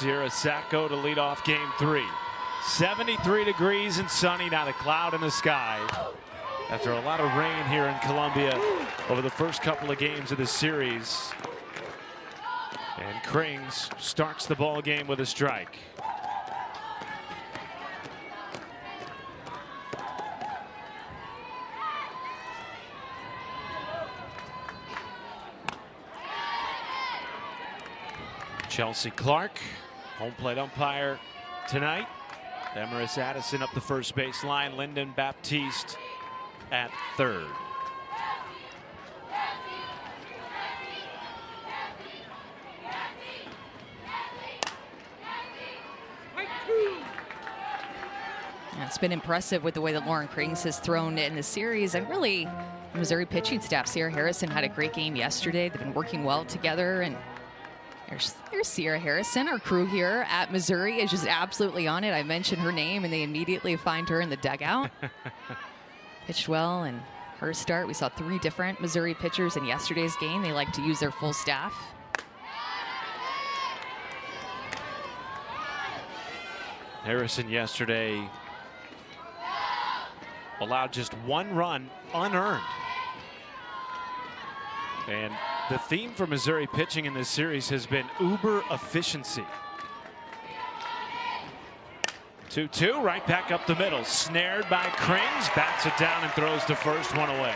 Sierra Sacco to lead off game 3. 73 degrees and sunny, not a cloud in the sky. After a lot of rain here in Columbia over the first couple of games of this series. And Krings starts the ball game with a strike. Chelsea Clark, home plate umpire tonight. Damaris Addison up the first base line. Lyndon Baptiste at third. It's been impressive with the way that Lauren Krings has thrown in the series, and really the Missouri pitching staff. Sierra Harrison had a great game yesterday. They've been working well together, and there's Sierra Harrison. Our crew here at Missouri is just absolutely on it. I mentioned her name and they immediately find her in the dugout. Pitched well, and her start, we saw 3 different Missouri pitchers in yesterday's game. They like to use their full staff. Harrison yesterday allowed just 1 run unearned. And the theme for Missouri pitching in this series has been uber efficiency. 2-2, right back up the middle. Snared by Krings, bats it down and throws to first, 1 away.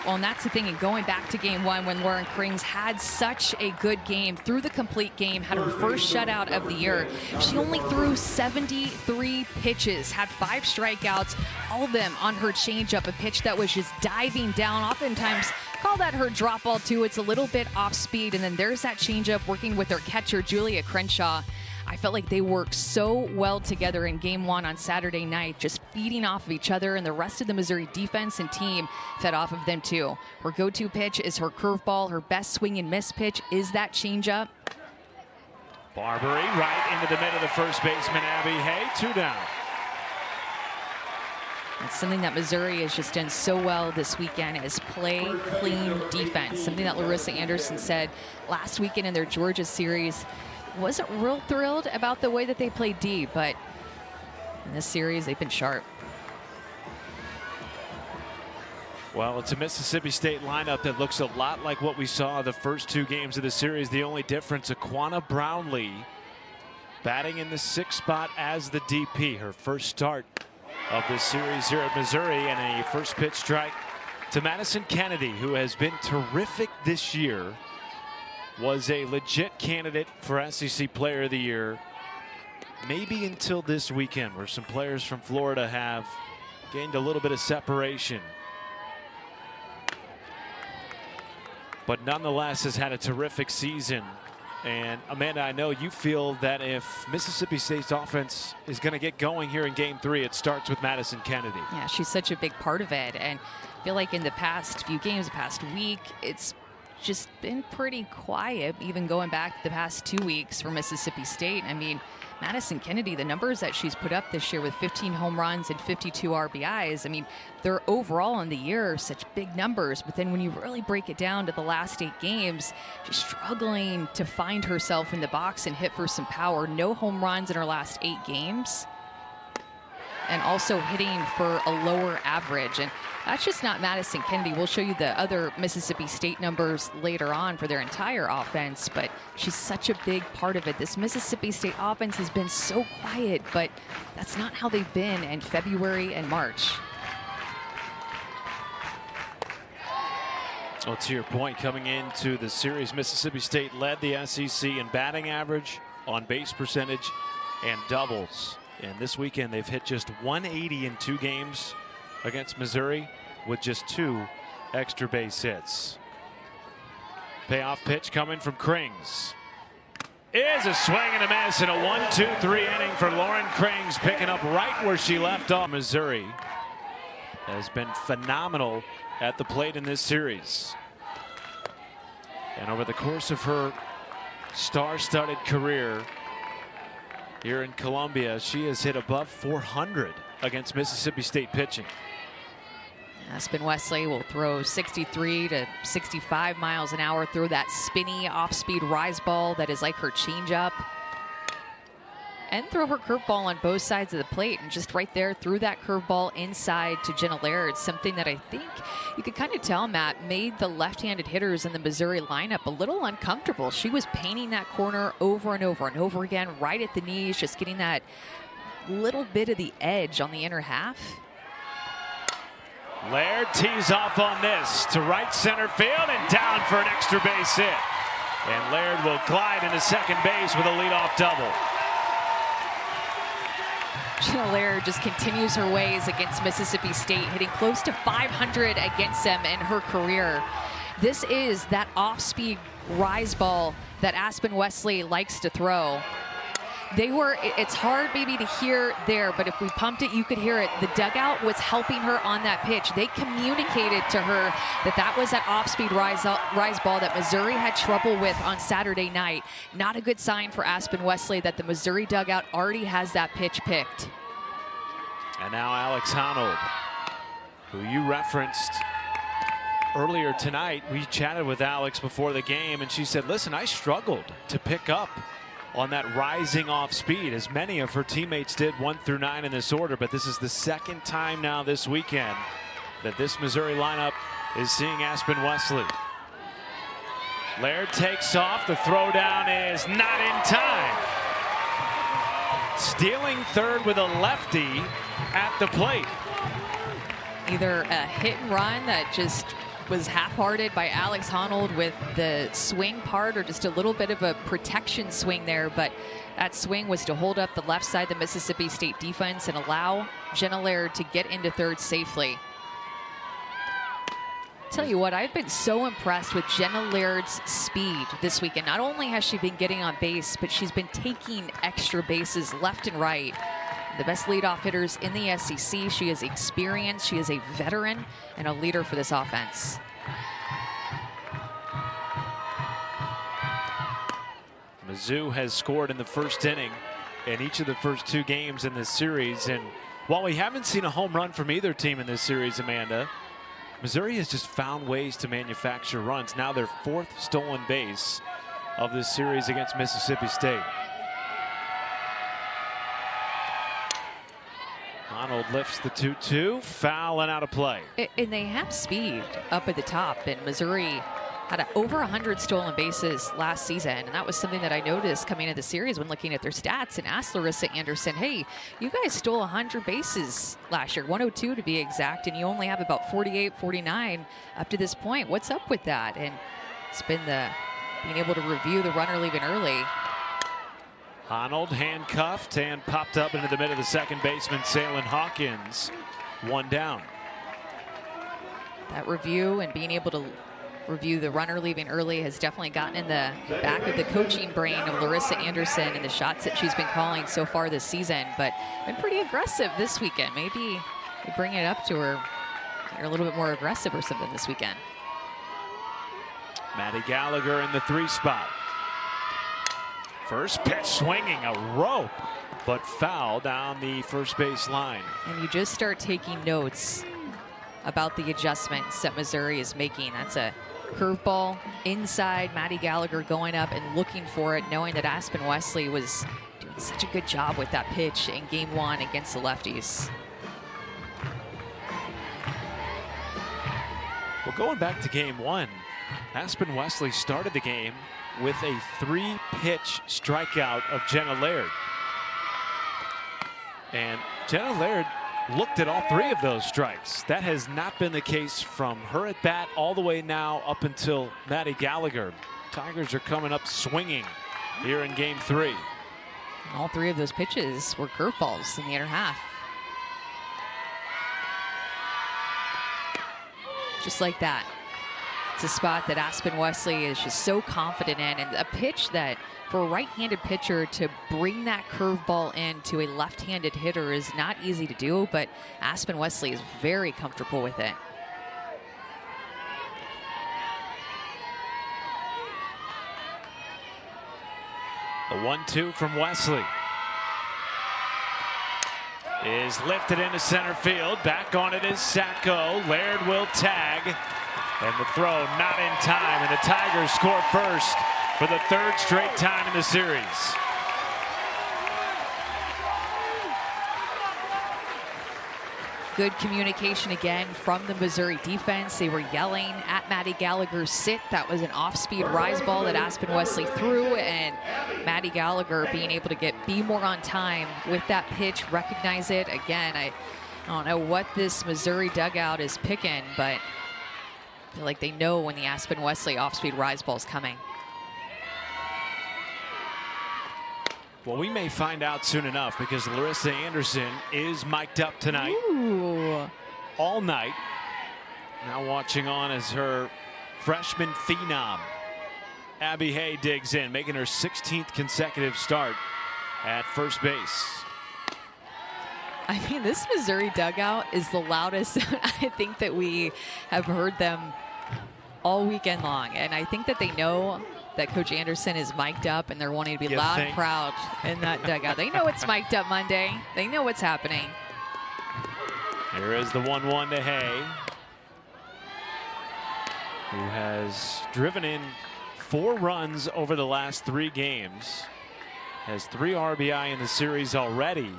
Well, and that's the thing, and going back to game 1 when Lauren Krings had such a good game, through the complete game, had her first shutout of the year. She only threw 73 pitches, had 5 strikeouts, all of them on her changeup, a pitch that was just diving down. Oftentimes, call that her drop ball too. It's a little bit off speed, and then there's that changeup working with her catcher, Julia Crenshaw. I felt like they worked so well together in game 1 on Saturday night, just feeding off of each other, and the rest of the Missouri defense and team fed off of them too. Her go-to pitch is her curveball. Her best swing and miss pitch is that changeup. Barbary right into the middle of the first baseman, Abby Hay, 2 down. It's something that Missouri has just done so well this weekend is play clean defense. Something that Larissa Anderson said last weekend in their Georgia series. Wasn't real thrilled about the way that they played D, but in this series they've been sharp. Well, it's a Mississippi State lineup that looks a lot like what we saw the first 2 games of the series. The only difference, Aquana Brownlee batting in the 6th spot as the DP. Her first start of this series here at Missouri, and a first pitch strike to Madison Kennedy, who has been terrific this year. Was a legit candidate for SEC Player of the Year, maybe until this weekend, where some players from Florida have gained a little bit of separation. But nonetheless has had a terrific season. And Amanda, I know you feel that if Mississippi State's offense is going to get going here in game 3, it starts with Madison Kennedy. Yeah, she's such a big part of it. And I feel like in the past few games, the past week, it's just been pretty quiet, even going back the past 2 weeks for Mississippi State. I mean, Madison Kennedy, the numbers that she's put up this year with 15 home runs and 52 RBIs, I mean, they're overall in the year such big numbers, but then when you really break it down to the last 8 games, she's struggling to find herself in the box and hit for some power. No home runs in her last 8 games, and also hitting for a lower average. And that's just not Madison Kennedy. We'll show you the other Mississippi State numbers later on for their entire offense, but she's such a big part of it. This Mississippi State offense has been so quiet, but that's not how they've been in February and March. Well, to your point, coming into the series, Mississippi State led the SEC in batting average, on base percentage, and doubles. And this weekend, they've hit just 180 in 2 games against Missouri with just 2 extra base hits. Payoff pitch coming from Krings. Is a swing and a miss, and a 1-2-3 inning for Lauren Krings, picking up right where she left off. Missouri has been phenomenal at the plate in this series. And over the course of her star-studded career here in Columbia, she has hit above 400 against Mississippi State pitching. Aspen Wesley will throw 63 to 65 miles an hour through that spinny off-speed rise ball that is like her changeup. and throw her curveball on both sides of the plate. And just right there, threw that curveball inside to Jenna Laird, something that I think you could kind of tell, Matt, made the left-handed hitters in the Missouri lineup a little uncomfortable. She was painting that corner over and over and over again, right at the knees, just getting that little bit of the edge on the inner half. Laird tees off on this to right center field and down for an extra base hit. And Laird will glide into second base with a leadoff double. Jenna Laird just continues her ways against Mississippi State, hitting close to 500 against them in her career. This is that off-speed rise ball that Aspen Wesley likes to throw. It's hard maybe to hear there, but if we pumped it, you could hear it. The dugout was helping her on that pitch. They communicated to her that was that off-speed rise ball that Missouri had trouble with on Saturday night. Not a good sign for Aspen Wesley that the Missouri dugout already has that pitch picked. And now Alex Honnold, who you referenced earlier tonight. We chatted with Alex before the game, and she said, listen, I struggled to pick up on that rising off speed, as many of her teammates did 1 through 9 in this order. But this is the second time now this weekend that this Missouri lineup is seeing Aspen Wesley. Laird takes off. The throw down is not in time. Stealing third with a lefty at the plate. Either a hit and run that just was half-hearted by Alex Honnold with the swing part, or just a little bit of a protection swing there, but that swing was to hold up the left side of the Mississippi State defense and allow Jenna Laird to get into third safely. Tell you what, I've been so impressed with Jenna Laird's speed this weekend. Not only has she been getting on base, but she's been taking extra bases left and right. The best leadoff hitters in the SEC. She is experienced. She is a veteran and a leader for this offense. Mizzou has scored in the first inning in each of the first 2 games in this series. And while we haven't seen a home run from either team in this series, Amanda, Missouri has just found ways to manufacture runs. Now their 4th stolen base of this series against Mississippi State. Honnold lifts the 2-2, foul and out of play. And they have speed up at the top, and Missouri had over 100 stolen bases last season, and that was something that I noticed coming into the series when looking at their stats and asked Larissa Anderson, hey, you guys stole 100 bases last year, 102 to be exact, and you only have about 48, 49 up to this point. What's up with that? And it's been being able to review the runner leaving early. Honnold handcuffed and popped up into the middle of the second baseman, Salem Hawkins. 1 down. That review and being able to review the runner leaving early has definitely gotten in the back of the coaching brain of Larissa Anderson and the shots that she's been calling so far this season, but been pretty aggressive this weekend. Maybe you bring it up to her. You're a little bit more aggressive or something this weekend. Maddie Gallagher in the 3 spot. First pitch swinging a rope, but foul down the first base line. And you just start taking notes about the adjustments that Missouri is making. That's a curveball inside. Maddie Gallagher going up and looking for it, knowing that Aspen Wesley was doing such a good job with that pitch in game 1 against the lefties. Well, going back to game 1, Aspen Wesley started the game with a 3-pitch strikeout of Jenna Laird. And Jenna Laird looked at all 3 of those strikes. That has not been the case from her at bat all the way now up until Maddie Gallagher. Tigers are coming up swinging here in game 3. All 3 of those pitches were curveballs in the inner half. Just like that. It's a spot that Aspen Wesley is just so confident in, and a pitch that for a right-handed pitcher to bring that curveball in to a left-handed hitter is not easy to do, but Aspen Wesley is very comfortable with it. The 1-2 from Wesley is lifted into center field. Back on it is Sacco. Laird will tag. And the throw not in time, and the Tigers score first for the 3rd straight time in the series. Good communication again from the Missouri defense. They were yelling at Maddie Gallagher's sit. That was an off-speed rise ball that Aspen Wesley threw, and Maddie Gallagher being able to be more on time with that pitch, recognize it. Again, I don't know what this Missouri dugout is picking, but I feel like they know when the Aspen Wesley off-speed rise ball is coming. Well, we may find out soon enough, because Larissa Anderson is mic'd up tonight. Ooh. All night. Now watching on as her freshman phenom, Abby Hay, digs in, making her 16th consecutive start at first base. I mean, this Missouri dugout is the loudest I think that we have heard them all weekend long. And I think that they know that Coach Anderson is mic'd up, and they're wanting to be loud and proud in that dugout. They know it's mic'd up Monday. They know what's happening. Here is the 1-1 to Hay, who has driven in 4 runs over the last 3 games. Has 3 RBI in the series already. And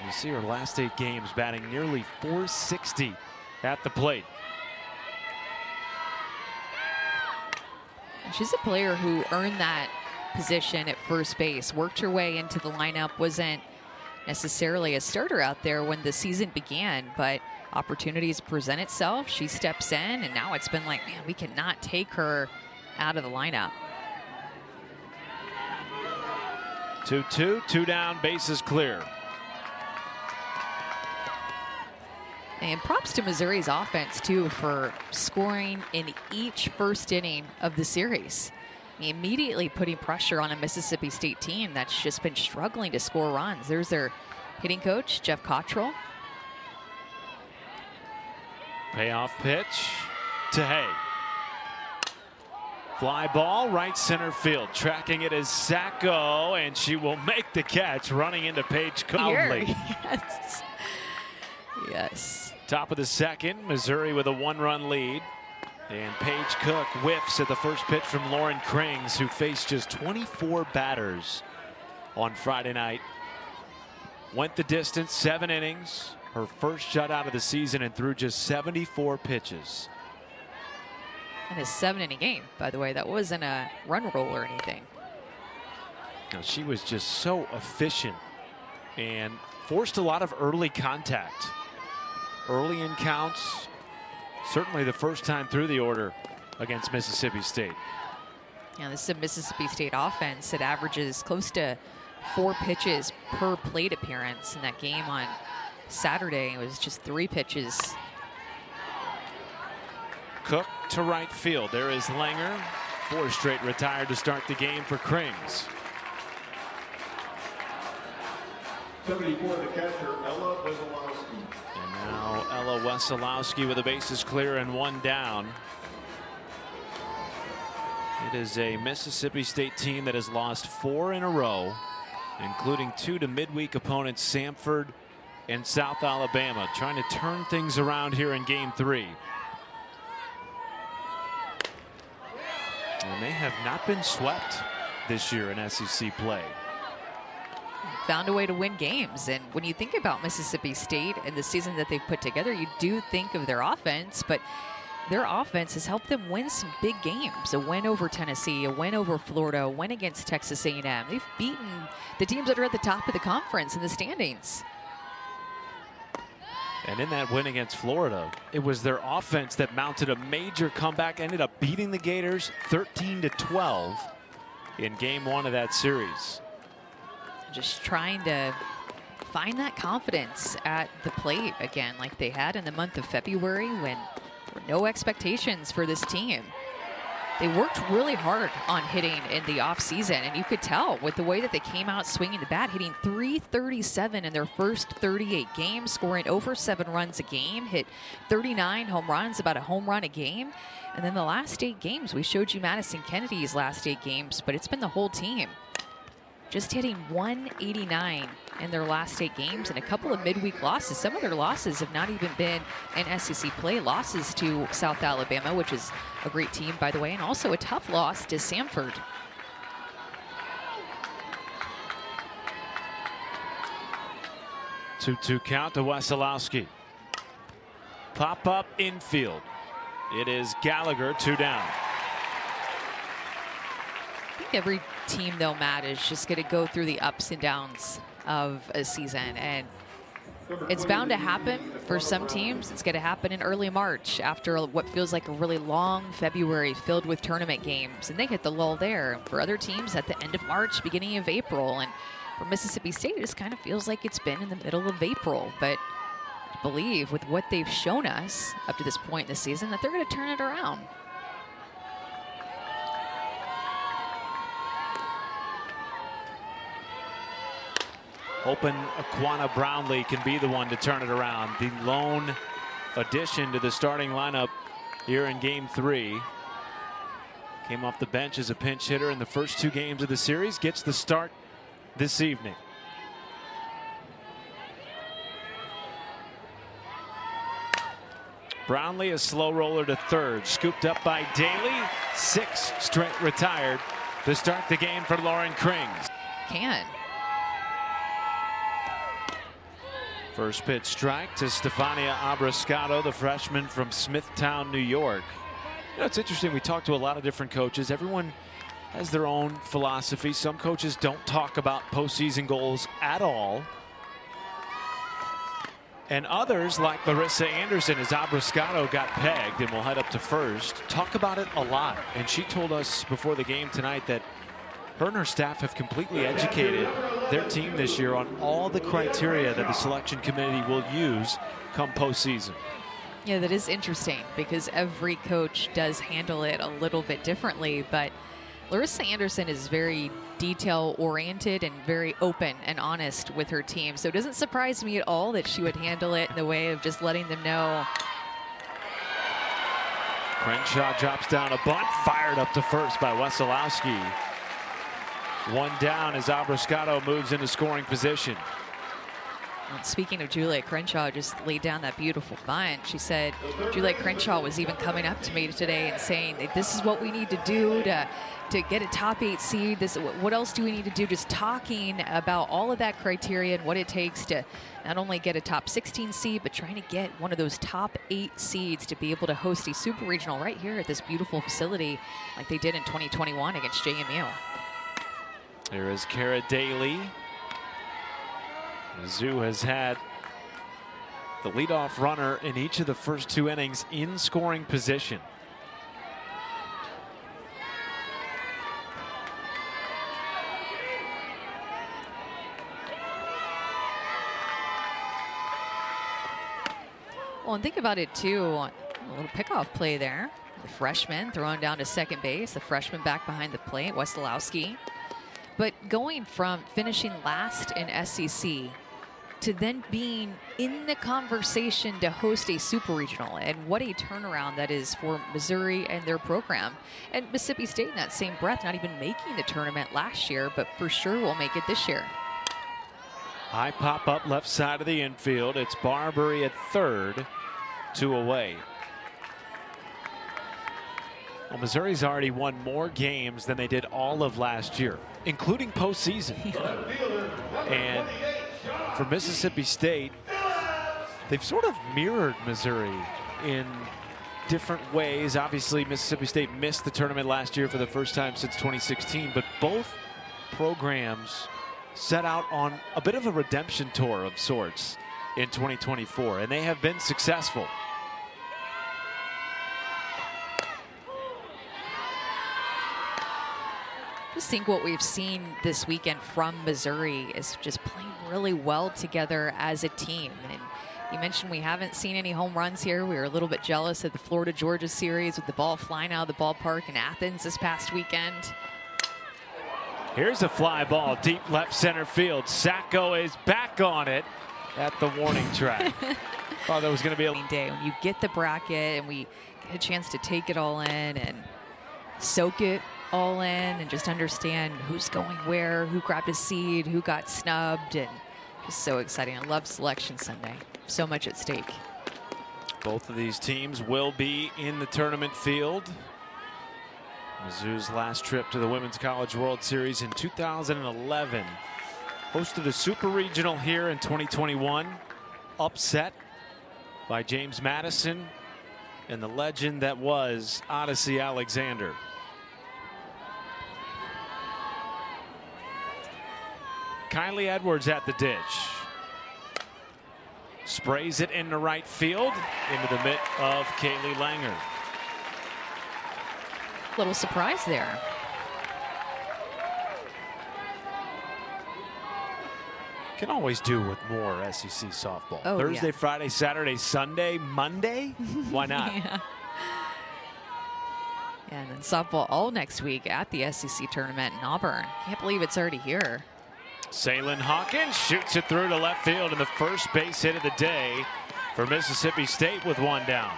you see her last 8 games batting nearly .460 at the plate. She's a player who earned that position at first base, worked her way into the lineup, wasn't necessarily a starter out there when the season began, but opportunities present itself. She steps in, and now it's been like, man, we cannot take her out of the lineup. 2-2, 2 down, bases clear. And props to Missouri's offense, too, for scoring in each first inning of the series. Immediately putting pressure on a Mississippi State team that's just been struggling to score runs. There's their hitting coach, Jeff Cottrell. Payoff pitch to Hay. Fly ball, right center field. Tracking it is Sacco, and she will make the catch, running into Paige Conley. Yes. Yes. Top of the second, Missouri with a 1-run lead. And Paige Cook whiffs at the first pitch from Lauren Krings, who faced just 24 batters on Friday night. Went the distance, 7 innings. Her first shutout of the season, and threw just 74 pitches. And a 7-inning game, by the way. That wasn't a run roll or anything. Now, she was just so efficient and forced a lot of early contact. Early in counts, certainly the first time through the order against Mississippi State. Yeah, this is a Mississippi State offense that averages close to 4 pitches per plate appearance. In that game on Saturday, it was just 3 pitches. Cook to right field. There is Langer. 4 straight retired to start the game for Krings. 74, the catcher, Ella Wesolowski. And now Ella Wesolowski with the bases clear and 1 down. It is a Mississippi State team that has lost 4 in a row, including 2 to midweek opponents Samford and South Alabama, trying to turn things around here in game 3. And they have not been swept this year in SEC play. Found a way to win games. And when you think about Mississippi State and the season that they've put together, you do think of their offense, but their offense has helped them win some big games. A win over Tennessee, a win over Florida, a win against Texas A&M. They've beaten the teams that are at the top of the conference in the standings. And in that win against Florida, it was their offense that mounted a major comeback, ended up beating the Gators 13-12 in game 1 of that series. Just trying to find that confidence at the plate again, like they had in the month of February when there were no expectations for this team. They worked really hard on hitting in the offseason, and you could tell with the way that they came out swinging the bat, hitting .337 in their first 38 games, scoring over 7 runs a game, hit 39 home runs, about a home run a game. And then the last 8 games, we showed you Madison Kennedy's last 8 games, but it's been the whole team. Just hitting .189 in their last 8 games, and a couple of midweek losses. Some of their losses have not even been in SEC play. Losses to South Alabama, which is a great team, by the way, and also a tough loss to Samford. 2-2 count to Wesolowski. Pop up infield. It is Gallagher, 2 down. I think every team, though, Matt, is just going to go through the ups and downs of a season. And it's bound to happen for some teams. It's going to happen in early March after what feels like a really long February filled with tournament games. And they hit the lull there. For other teams, at the end of March, beginning of April. And for Mississippi State, it just kind of feels like it's been in the middle of April. But I believe with what they've shown us up to this point in the season that they're going to turn it around. Hoping Aquana Brownlee can be the one to turn it around. The lone addition to the starting lineup here in Game 3. Came off the bench as a pinch hitter in the first 2 games of the series. Gets the start this evening. Brownlee, a slow roller to third. Scooped up by Daly. 6 straight retired to start the game for Lauren Krings. First pitch strike to Stefania Abrascato, the freshman from Smithtown, New York. You know, it's interesting. We talk to a lot of different coaches. Everyone has their own philosophy. Some coaches don't talk about postseason goals at all. And others, like Larissa Anderson, as Abrascato got pegged and will head up to first, talk about it a lot. And she told us before the game tonight that her and her staff have completely educated their team this year on all the criteria that the selection committee will use come postseason. Yeah, that is interesting because every coach does handle it a little bit differently, but Larissa Anderson is very detail oriented and very open and honest with her team. So it doesn't surprise me at all that she would handle it in the way of just letting them know. Crenshaw drops down a bunt, fired up to first by Wesolowski. 1 down as Abrascato moves into scoring position. Well, speaking of Juliet Crenshaw, just laid down that beautiful bunt. She said Juliet Crenshaw was even coming up to me today and saying that this is what we need to do to get a top 8 seed. What else do we need to do? Just talking about all of that criteria and what it takes to not only get a top 16 seed, but trying to get one of those top 8 seeds to be able to host a super regional right here at this beautiful facility like they did in 2021 against JMU. There is Kara Daly. Mizzou has had the leadoff runner in each of the first 2 innings in scoring position. Well, and think about it too, a little pickoff play there. The freshman throwing down to second base, the freshman back behind the plate, Wesolowski. But going from finishing last in SEC to then being in the conversation to host a super regional, and what a turnaround that is for Missouri and their program. And Mississippi State in that same breath, not even making the tournament last year, but for sure will make it this year. High pop up left side of the infield. It's Barbary at third, 2 away. Well, Missouri's already won more games than they did all of last year, including postseason. And for Mississippi State, they've sort of mirrored Missouri in different ways. Obviously, Mississippi State missed the tournament last year for the first time since 2016, but both programs set out on a bit of a redemption tour of sorts in 2024, and they have been successful. I just think what we've seen this weekend from Missouri is just playing really well together as a team. And you mentioned we haven't seen any home runs here. We were a little bit jealous of the Florida-Georgia series with the ball flying out of the ballpark in Athens this past weekend. Here's a fly ball deep left center field. Sacco is back on it at the warning track. Thought that was going to be a day when you get the bracket and we get a chance to take it all in and soak it all in and just understand who's going where, who grabbed a seed, who got snubbed, and just so exciting. I love Selection Sunday. So much at stake. Both of these teams will be in the tournament field. Mizzou's last trip to the Women's College World Series in 2011 hosted a super regional here in 2021. Upset by James Madison and the legend that was Odyssey Alexander. Kylie Edwards at the dish. Sprays it into right field into the mitt of Kaylee Langer. Little surprise there. Can always do with more SEC softball. Oh, Thursday, yeah. Friday, Saturday, Sunday, Monday. Why not? Yeah. And then softball all next week at the SEC tournament in Auburn. Can't believe it's already here. Salyn Hawkins shoots it through to left field, and the first base hit of the day for Mississippi State with one down.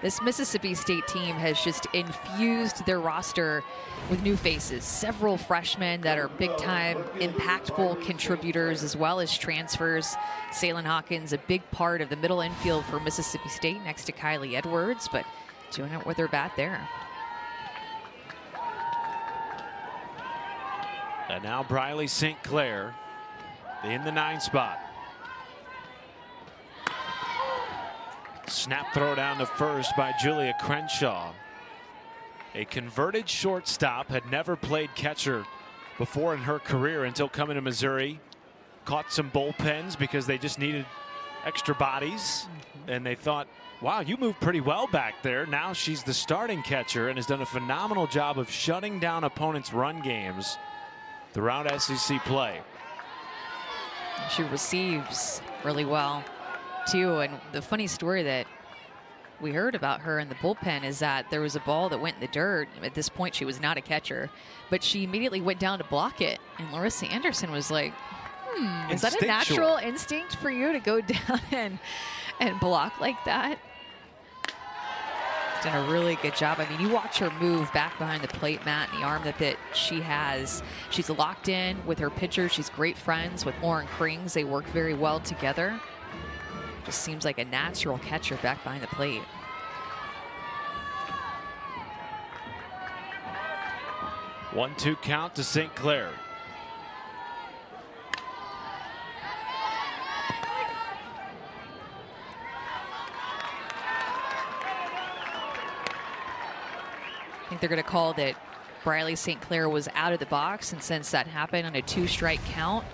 This Mississippi State team has just infused their roster with new faces. Several freshmen that are big-time, impactful contributors, as well as transfers. Salyn Hawkins, a big part of the middle infield for Mississippi State next to Kylie Edwards, but doing it with her bat there. And now Briley St. Clair in the 9 spot. Snap throw down to first by Julia Crenshaw. A converted shortstop, had never played catcher before in her career until coming to Missouri. Caught some bullpens because they just needed extra bodies. And they thought, wow, you move pretty well back there. Now she's the starting catcher and has done a phenomenal job of shutting down opponents' run games throughout SEC play. She receives really well too. And the funny story that we heard about her in the bullpen is that there was a ball that went in the dirt. At this point, she was not a catcher, but she immediately went down to block it. And Larissa Anderson was like, is that a natural instinct for you to go down and block like that? Done a really good job. I mean, you watch her move back behind the plate, Matt, and the arm that she has. She's locked in with her pitcher. She's great friends with Lauren Krings. They work very well together. Just seems like a natural catcher back behind the plate. One-two count to St. Clair. I think they're going to call that Briley St. Clair was out of the box, and since that happened on a 2-strike count,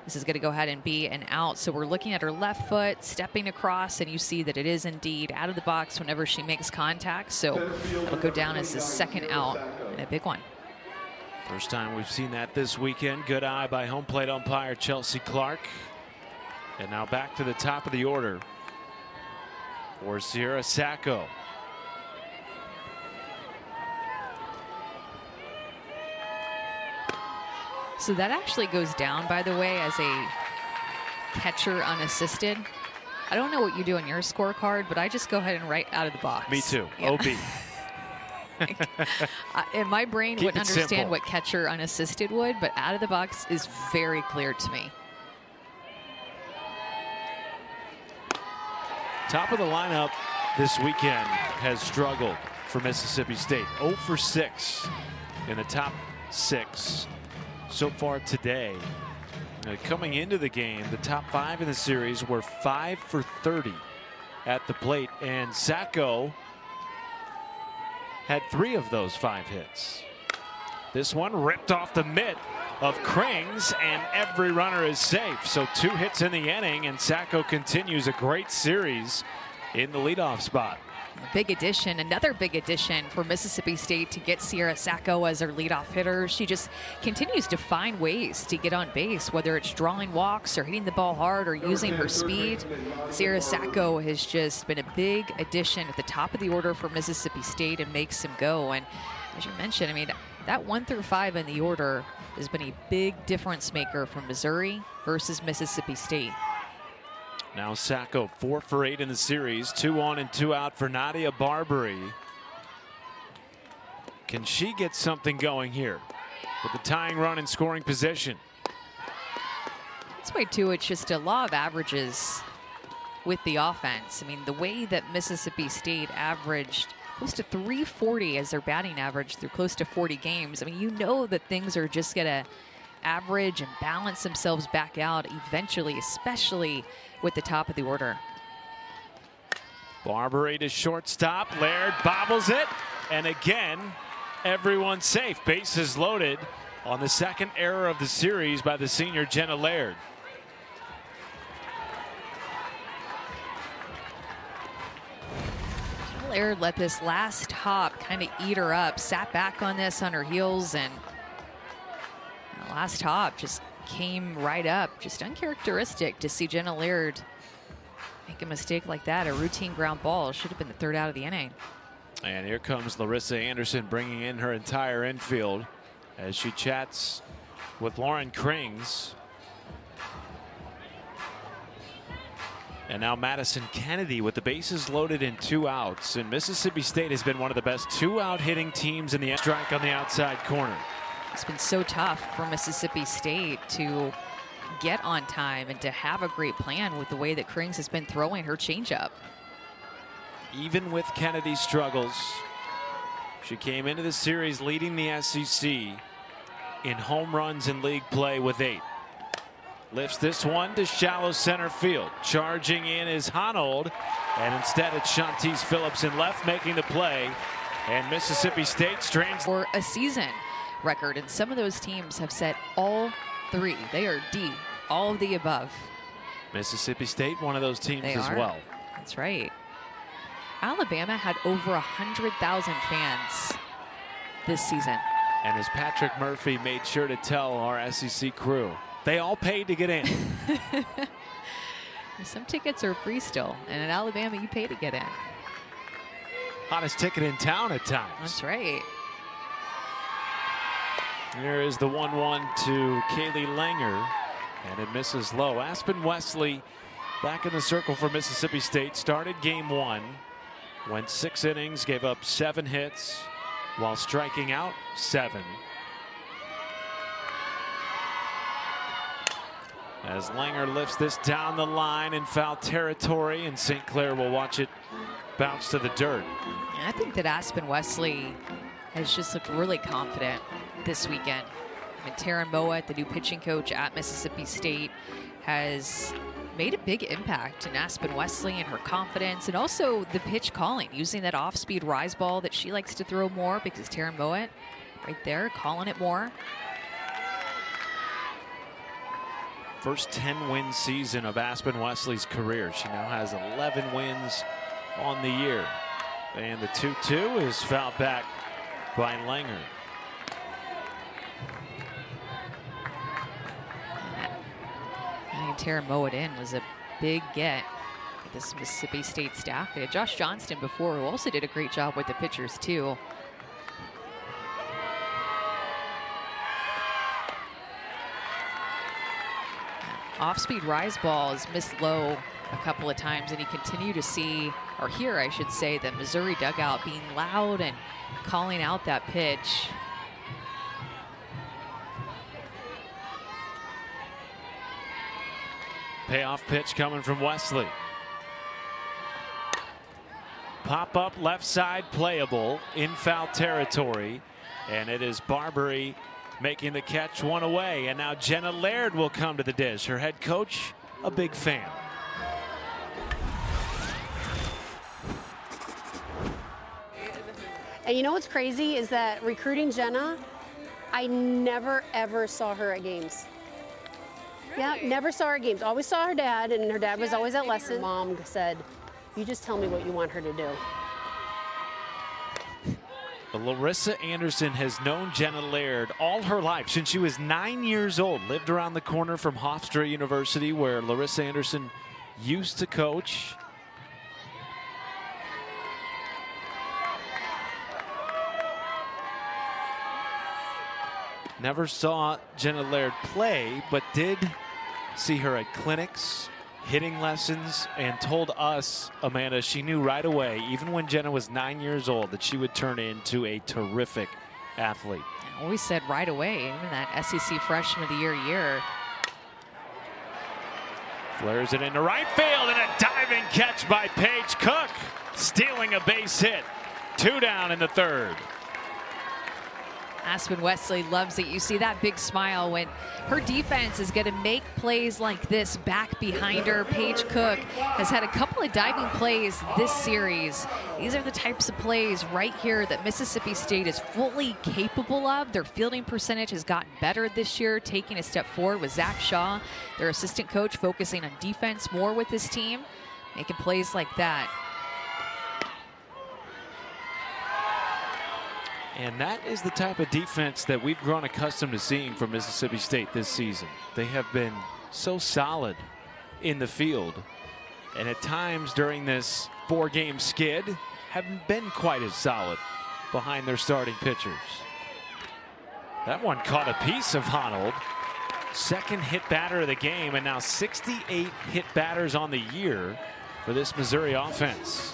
this is going to go ahead and be an out. So we're looking at her left foot stepping across, and you see that it is indeed out of the box whenever she makes contact. So it'll go down as the second out, and a big one. First time we've seen that this weekend. Good eye by home plate umpire Chelsea Clark. And now back to the top of the order for Sierra Sacco. So that actually goes down, by the way, as a catcher unassisted. I don't know what you do on your scorecard, but I just go ahead and write out of the box. Me too. Yeah. OB. And my brain Keep wouldn't it understand simple. what catcher unassisted would, but out of the box is very clear to me. Top of the lineup this weekend has struggled for Mississippi State. 0 for 6 in the top 6 so far today. Coming into the game, the top 5 in the series were 5 for 30 at the plate, and Sacco had 3 of those 5 hits. This one ripped off the mitt of Krings, and every runner is safe. So 2 hits in the inning, and Sacco continues a great series in the leadoff spot. A big addition, another big addition for Mississippi State to get Sierra Sacco as their leadoff hitter. She just continues to find ways to get on base, whether it's drawing walks or hitting the ball hard or using her speed. Sierra Sacco has just been a big addition at the top of the order for Mississippi State and makes them go. And as you mentioned, I mean, that 1 through 5 in the order has been a big difference maker from Missouri versus Mississippi State. Now Sacco 4 for 8 in the series. 2 on and 2 out for Nadia Barbary. Can she get something going here with the tying run in scoring position? That's why too, it's just a law of averages with the offense. I mean, the way that Mississippi State averaged close to 340 as their batting average through close to 40 games. I mean, you know that things are just gonna average and balance themselves back out eventually, especially with the top of the order. Barbary to shortstop. Laird bobbles it. And again, everyone's safe. Bases loaded on the second error of the series by the senior Jenna Laird. Laird let this last hop kind of eat her up, sat back on this on her heels, and the last hop just came right up. Just uncharacteristic to see Jenna Laird make a mistake like that. A routine ground ball should have been the third out of the inning. And here comes Larissa Anderson bringing in her entire infield as she chats with Lauren Krings. And now Madison Kennedy with the bases loaded and 2 outs. And Mississippi State has been one of the best 2-out hitting teams in the strike on the outside corner. It's been so tough for Mississippi State to get on time and to have a great plan with the way that Krings has been throwing her changeup. Even with Kennedy's struggles, she came into the series leading the SEC in home runs in league play with 8. Lifts this one to shallow center field. Charging in is Honold, and instead it's Shantice Phillips in left making the play. And Mississippi State strains for a season record, and some of those teams have set all 3. They are D, all of the above. Mississippi State, one of those teams as well. That's right. Alabama had over 100,000 fans this season. And as Patrick Murphy made sure to tell our SEC crew, they all paid to get in. Some tickets are free still, and in Alabama you pay to get in. Hottest ticket in town at times. That's right. Here is the 1-1 to Kaylee Langer, and it misses low. Aspen Wesley back in the circle for Mississippi State. Started game 1, went 6 innings, gave up 7 hits while striking out 7. As Langer lifts this down the line in foul territory, and St. Clair will watch it bounce to the dirt. I think that Aspen Wesley has just looked really confident this weekend. I mean, Taryn Mowat, the new pitching coach at Mississippi State, has made a big impact in Aspen Wesley and her confidence, and also the pitch calling, using that off-speed rise ball that she likes to throw more, because Taryn Mowat right there calling it more. First 10-win season of Aspen Wesley's career. She now has 11 wins on the year. And the 2-2 is fouled back by Langer. I mean, Taryn Mowat in was a big get for this Mississippi State staff. They had Josh Johnston before, who also did a great job with the pitchers too. Off-speed rise ball is missed low a couple of times, and you continue to see, or hear I should say, the Missouri dugout being loud and calling out that pitch. Payoff pitch coming from Wesley. Pop up left side playable in foul territory, and it is Barbary making the catch, 1 away. And now Jenna Laird will come to the dish. Her head coach, a big fan. And you know what's crazy is that recruiting Jenna, I never ever saw her at games. Yeah, never saw her at games. Always saw her dad, and her dad was always at lessons. Mom said, "You just tell me what you want her to do." Larissa Anderson has known Jenna Laird all her life, since she was 9 years old. Lived around the corner from Hofstra University, where Larissa Anderson used to coach. Never saw Jenna Laird play, but did see her at clinics, hitting lessons, and told us, Amanda, she knew right away, even when Jenna was 9 years old, that she would turn into a terrific athlete. I always said right away, even that SEC Freshman of the Year. Flares it into right field, and a diving catch by Paige Cook, stealing a base hit. 2 down in the third. Aspen Wesley loves it. You see that big smile when her defense is going to make plays like this back behind her. Paige Cook has had a couple of diving plays this series. These are the types of plays right here that Mississippi State is fully capable of. Their fielding percentage has gotten better this year, taking a step forward with Zach Shaw, their assistant coach, focusing on defense more with his team, making plays like that. And that is the type of defense that we've grown accustomed to seeing from Mississippi State this season. They have been so solid in the field, and at times during this 4-game skid haven't been quite as solid behind their starting pitchers. That one caught a piece of Honnold. Second hit batter of the game, and now 68 hit batters on the year for this Missouri offense.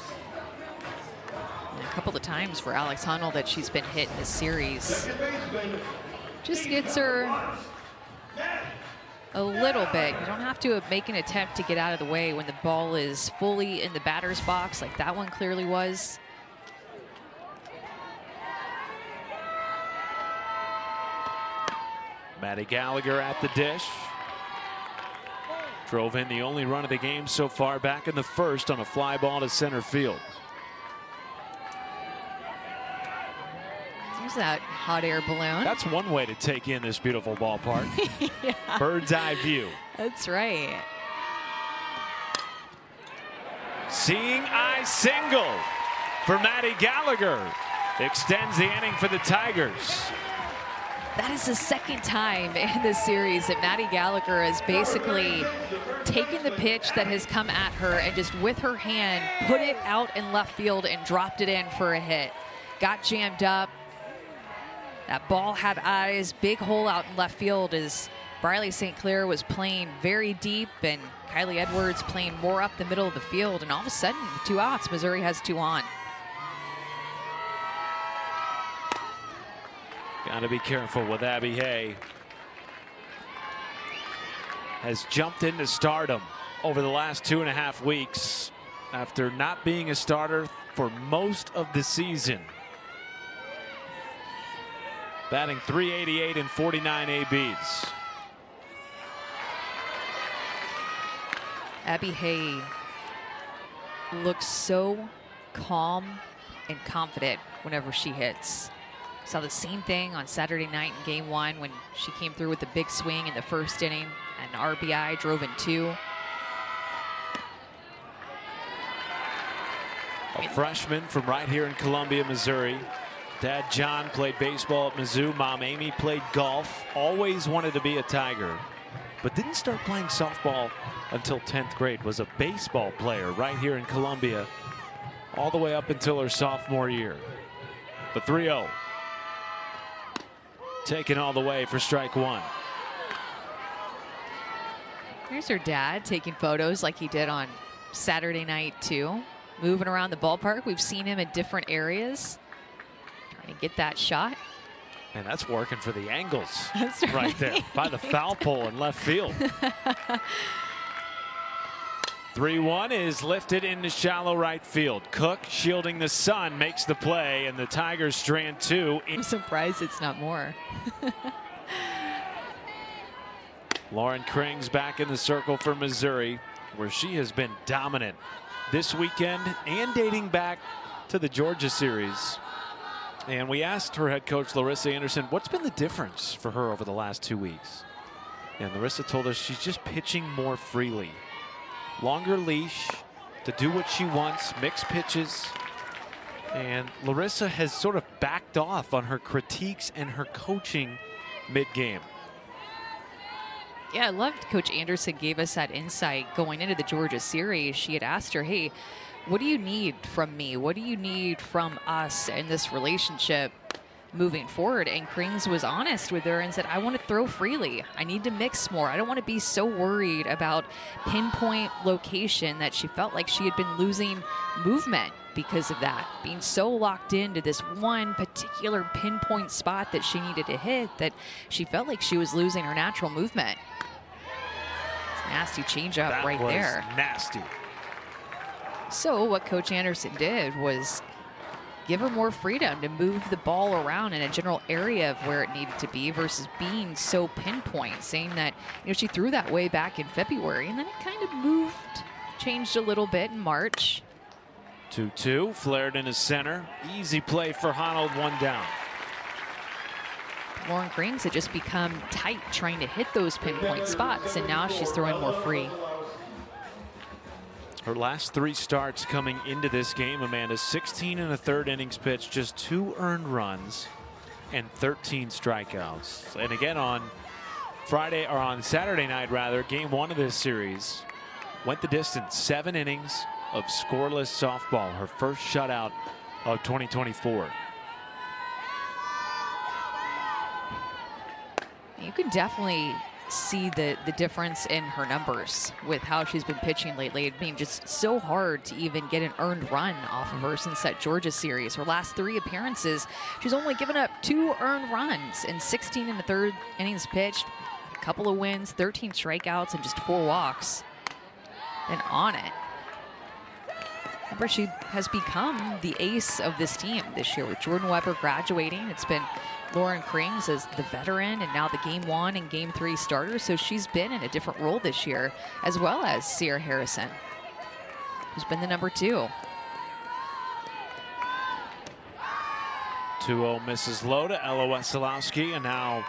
A couple of times for Alex Honnold that she's been hit in this series. Just gets her a little bit. You don't have to make an attempt to get out of the way when the ball is fully in the batter's box, like that one clearly was. Maddie Gallagher at the dish. Drove in the only run of the game so far back in the first on a fly ball to center field. There's that hot air balloon. That's one way to take in this beautiful ballpark. Yeah. Bird's eye view. That's right. Seeing eye single for Maddie Gallagher. Extends the inning for the Tigers. That is the second time in this series that Maddie Gallagher has basically taken the pitch that has come at her and just with her hand put it out in left field and dropped it in for a hit. Got jammed up. That ball had eyes. Big hole out in left field as Briley St. Clair was playing very deep and Kylie Edwards playing more up the middle of the field. And all of a sudden, 2 outs. Missouri has 2 on. Got to be careful with Abby Hay. Has jumped into stardom over the last 2.5 weeks after not being a starter for most of the season. Batting .388 and 49 ABs. Abby Hay looks so calm and confident whenever she hits. Saw the same thing on Saturday night in game 1 when she came through with the big swing in the first inning and RBI, drove in 2. A freshman from right here in Columbia, Missouri. Dad John played baseball at Mizzou. Mom Amy played golf. Always wanted to be a Tiger, but didn't start playing softball until 10th grade. Was a baseball player right here in Columbia all the way up until her sophomore year. The 3-0. Taken all the way for strike 1. Here's her dad taking photos like he did on Saturday night too. Moving around the ballpark. We've seen him in different areas. Trying to get that shot. And that's working for the angles. That's right there by the foul pole in left field. 3-1 is lifted into shallow right field. Cook shielding the sun makes the play, and the Tigers strand 2. I'm surprised it's not more. Lauren Kring's back in the circle for Missouri, where she has been dominant this weekend and dating back to the Georgia series. And we asked her head coach Larissa Anderson what's been the difference for her over the last 2 weeks. And Larissa told us she's just pitching more freely. Longer leash to do what she wants, mix pitches. And Larissa has sort of backed off on her critiques and her coaching mid-game. Yeah, I loved Coach Anderson gave us that insight going into the Georgia series. She had asked her, hey, what do you need from me? What do you need from us in this relationship moving forward? And Krings was honest with her and said, I want to throw freely. I need to mix more. I don't want to be so worried about pinpoint location that she felt like she had been losing movement because of that, being so locked into this one particular pinpoint spot that she needed to hit that she felt like she was losing her natural movement. It's a nasty changeup right there. Nasty. So what Coach Anderson did was give her more freedom to move the ball around in a general area of where it needed to be versus being so pinpoint, saying that, she threw that way back in February and then it kind of moved, changed a little bit in March. 2-2, flared in his center. Easy play for Honnold, 1 down. Lauren Krings had just become tight trying to hit those pinpoint spots, and now she's throwing more free. Her last 3 starts coming into this game, Amanda, 16 and a third innings pitched, just 2 earned runs and 13 strikeouts. And again on Saturday night rather, game 1 of this series, went the distance, 7 innings of scoreless softball, her first shutout of 2024. You can definitely see the difference in her numbers with how she's been pitching lately. It's been just so hard to even get an earned run off of her since that Georgia series. Her last 3 appearances, she's only given up 2 earned runs in 16 and a third innings pitched, a couple of wins, 13 strikeouts, and just 4 walks. And on it. Remember, she has become the ace of this team this year with Jordan Weber graduating. It's been Lauren Krings as the veteran and now the game 1 and game 3 starter. So she's been in a different role this year, as well as Sierra Harrison, who's been the number 2. 2-0 misses low to Ella Wesolowski, and now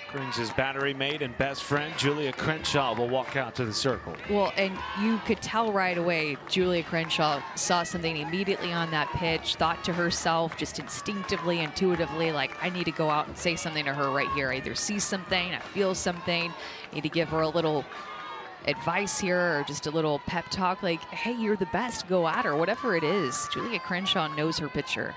Krings' battery mate and best friend Julia Crenshaw will walk out to the circle. Well, and you could tell right away Julia Crenshaw saw something immediately on that pitch, thought to herself just instinctively, intuitively, like, I need to go out and say something to her right here. I either see something, I feel something, need to give her a little advice here or just a little pep talk like, hey, you're the best, go at her, whatever it is. Julia Crenshaw knows her pitcher.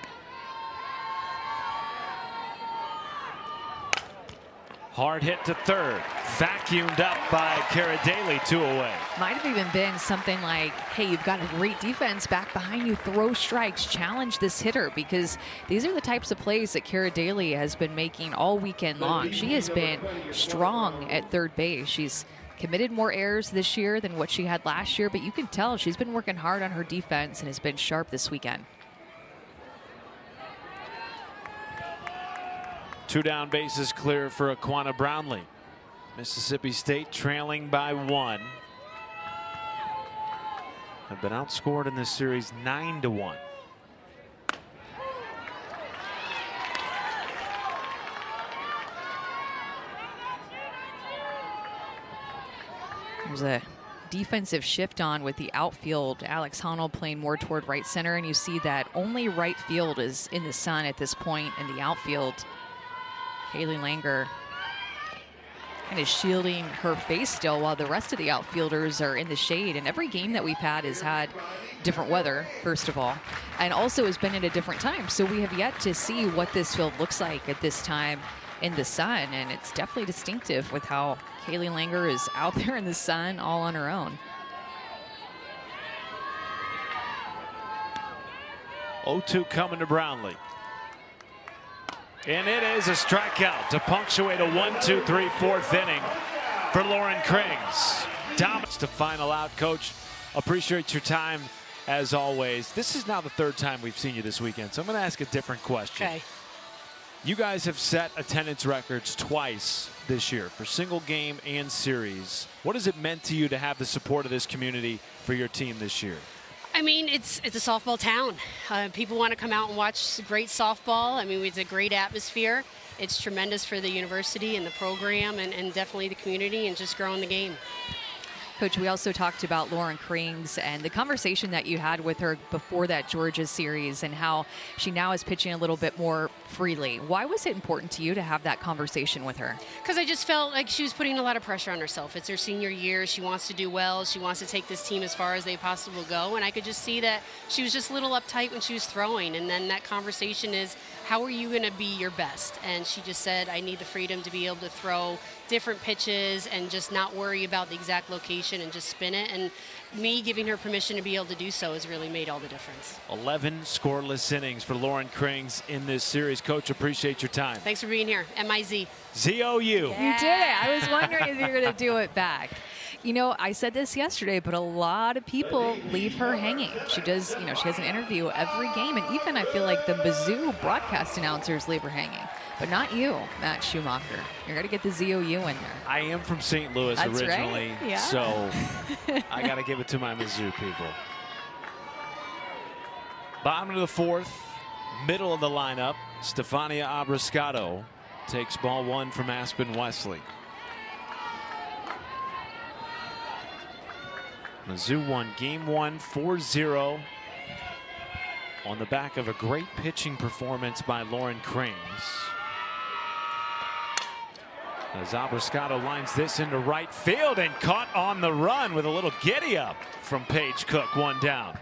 Hard hit to third, vacuumed up by Cara Daly, 2 away. Might have even been something like, hey, you've got a great defense back behind you, throw strikes, challenge this hitter, because these are the types of plays that Cara Daly has been making all weekend long. She has been strong at third base. She's committed more errors this year than what she had last year, but you can tell she's been working hard on her defense and has been sharp this weekend. 2 down, bases clear for Aquana Brownlee. Mississippi State trailing by 1. Have been outscored in this series 9-1. There's a defensive shift on with the outfield. Alex Honnold playing more toward right center, and you see that only right field is in the sun at this point, and the outfield, Kaylee Langer kind of shielding her face still while the rest of the outfielders are in the shade. And every game that we've had has had different weather, first of all, and also has been at a different time. So we have yet to see what this field looks like at this time in the sun. And it's definitely distinctive with how Kaylee Langer is out there in the sun all on her own. 0-2 coming to Brownlee. And it is a strikeout to punctuate a 1-2-3 4th inning for Lauren Krings. Dominance to final out. Coach, appreciate your time as always. This is now the 3rd time we've seen you this weekend, so I'm going to ask a different question. Okay. You guys have set attendance records twice this year for single game and series. What has it meant to you to have the support of this community for your team this year? I mean, it's a softball town. People want to come out and watch great softball. I mean, it's a great atmosphere. It's tremendous for the university and the program and definitely the community and just growing the game. Coach, we also talked about Lauren Krings and the conversation that you had with her before that Georgia series and how she now is pitching a little bit more freely. Why was it important to you to have that conversation with her? Because I just felt like she was putting a lot of pressure on herself. It's her senior year. She wants to do well. She wants to take this team as far as they possibly go. And I could just see that she was just a little uptight when she was throwing. And then that conversation is, how are you going to be your best? And she just said, I need the freedom to be able to throw different pitches and just not worry about the exact location and just spin it. And me giving her permission to be able to do so has really made all the difference. 11 scoreless innings for Lauren Krings in this series. Coach, appreciate your time. Thanks for being here. MIZ. ZOU. You did it. I was wondering if you were going to do it back. You know, I said this yesterday, but a lot of people leave her hanging. She does, you know, she has an interview every game, and even I feel like the Mizzou broadcast announcers leave her hanging. But not you, Matt Schumacher. You're going to get the ZOU in there. I am from St. Louis That's originally, right. Yeah. so I got to give it to my Mizzou people. Bottom of the fourth, middle of the lineup, Stefania Abriscato takes ball one from Aspen Wesley. Mizzou won game one 4-0 on the back of a great pitching performance by Lauren Krings. As Abriscato lines this into right field and caught on the run with a little giddy up from Paige Cook, one down.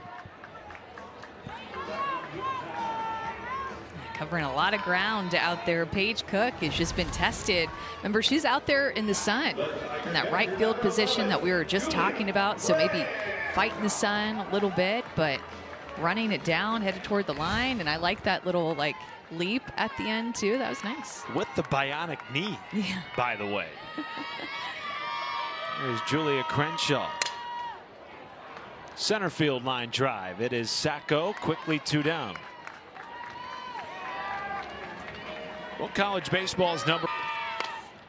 Covering a lot of ground out there. Paige Cook has just been tested. Remember, she's out there in the sun in that right field position that we were just talking about. So maybe fighting the sun a little bit, but running it down, headed toward the line. And I like that little leap at the end too. That was nice. With the bionic knee, Yeah. by the way. There's Julia Crenshaw. Center field line drive. It is Sacco, quickly two down. Well, college baseball's number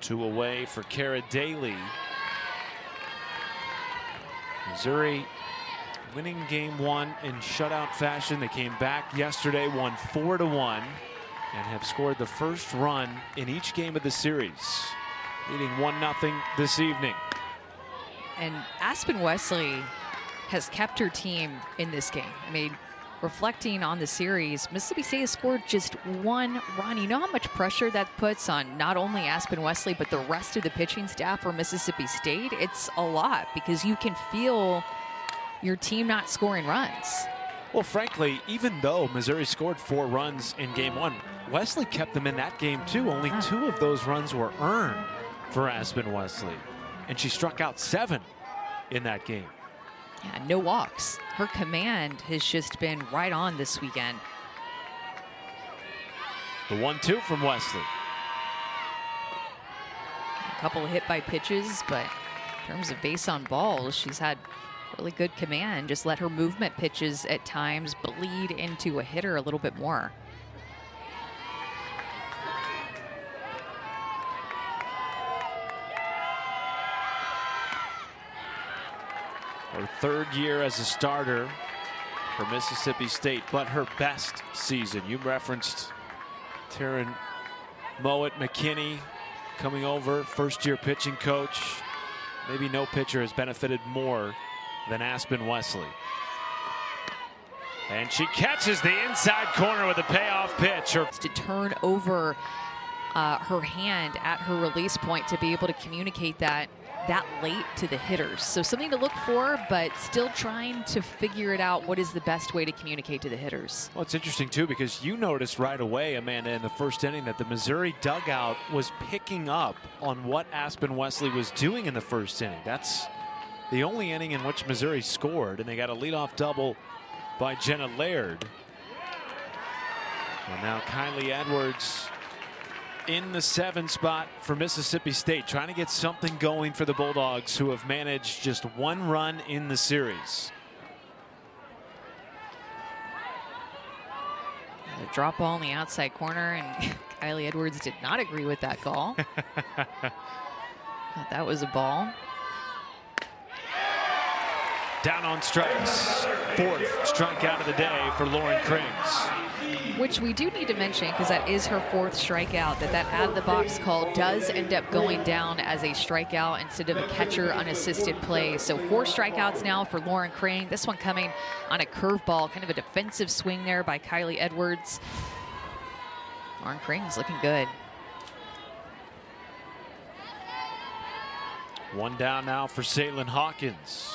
two away for Kara Daly. Missouri winning game one in shutout fashion. They came back yesterday, won 4-1, and have scored the first run in each game of the series, leading 1-0 this evening. And Aspen Wesley has kept her team in this game. I mean, reflecting on the series, Mississippi State has scored just one run. You know how much pressure that puts on not only Aspen Wesley, but the rest of the pitching staff for Mississippi State? It's a lot because you can feel your team not scoring runs. Well, frankly, even though Missouri scored 4 runs in game one, Wesley kept them in that game too. Only 2 of those runs were earned for Aspen Wesley, and she struck out 7 in that game. Yeah, no walks. Her command has just been right on this weekend. The 1-2 from Wesley. A couple of hit by pitches, but in terms of base on balls, she's had really good command. Just let her movement pitches at times bleed into a hitter a little bit more. Her 3rd year as a starter for Mississippi State, but her best season. You referenced Taryn Mowat McKinney coming over, first-year pitching coach. Maybe no pitcher has benefited more than Aspen Wesley. And she catches the inside corner with a payoff pitch. To turn over her hand at her release point to be able to communicate that late to the hitters. So something to look for, but still trying to figure it out. What is the best way to communicate to the hitters? Well, it's interesting too, because you noticed right away, Amanda, in the first inning that the Missouri dugout was picking up on what Aspen Wesley was doing in the first inning. That's the only inning in which Missouri scored, and they got a leadoff double by Jenna Laird. And now Kylie Edwards in the 7 spot for Mississippi State, trying to get something going for the Bulldogs, who have managed just 1 run in the series. A drop ball in the outside corner, and Kylie Edwards did not agree with that call. Thought that was a ball. Down on strikes. 4th strikeout of the day for Lauren Krings. Which we do need to mention, because that is her 4th strikeout, that out of the box call does end up going down as a strikeout instead of a catcher unassisted play. So 4 strikeouts now for Lauren Krings. This one coming on a curveball, kind of a defensive swing there by Kylie Edwards. Lauren Krings looking good. 1 down now for Saitlin Hawkins,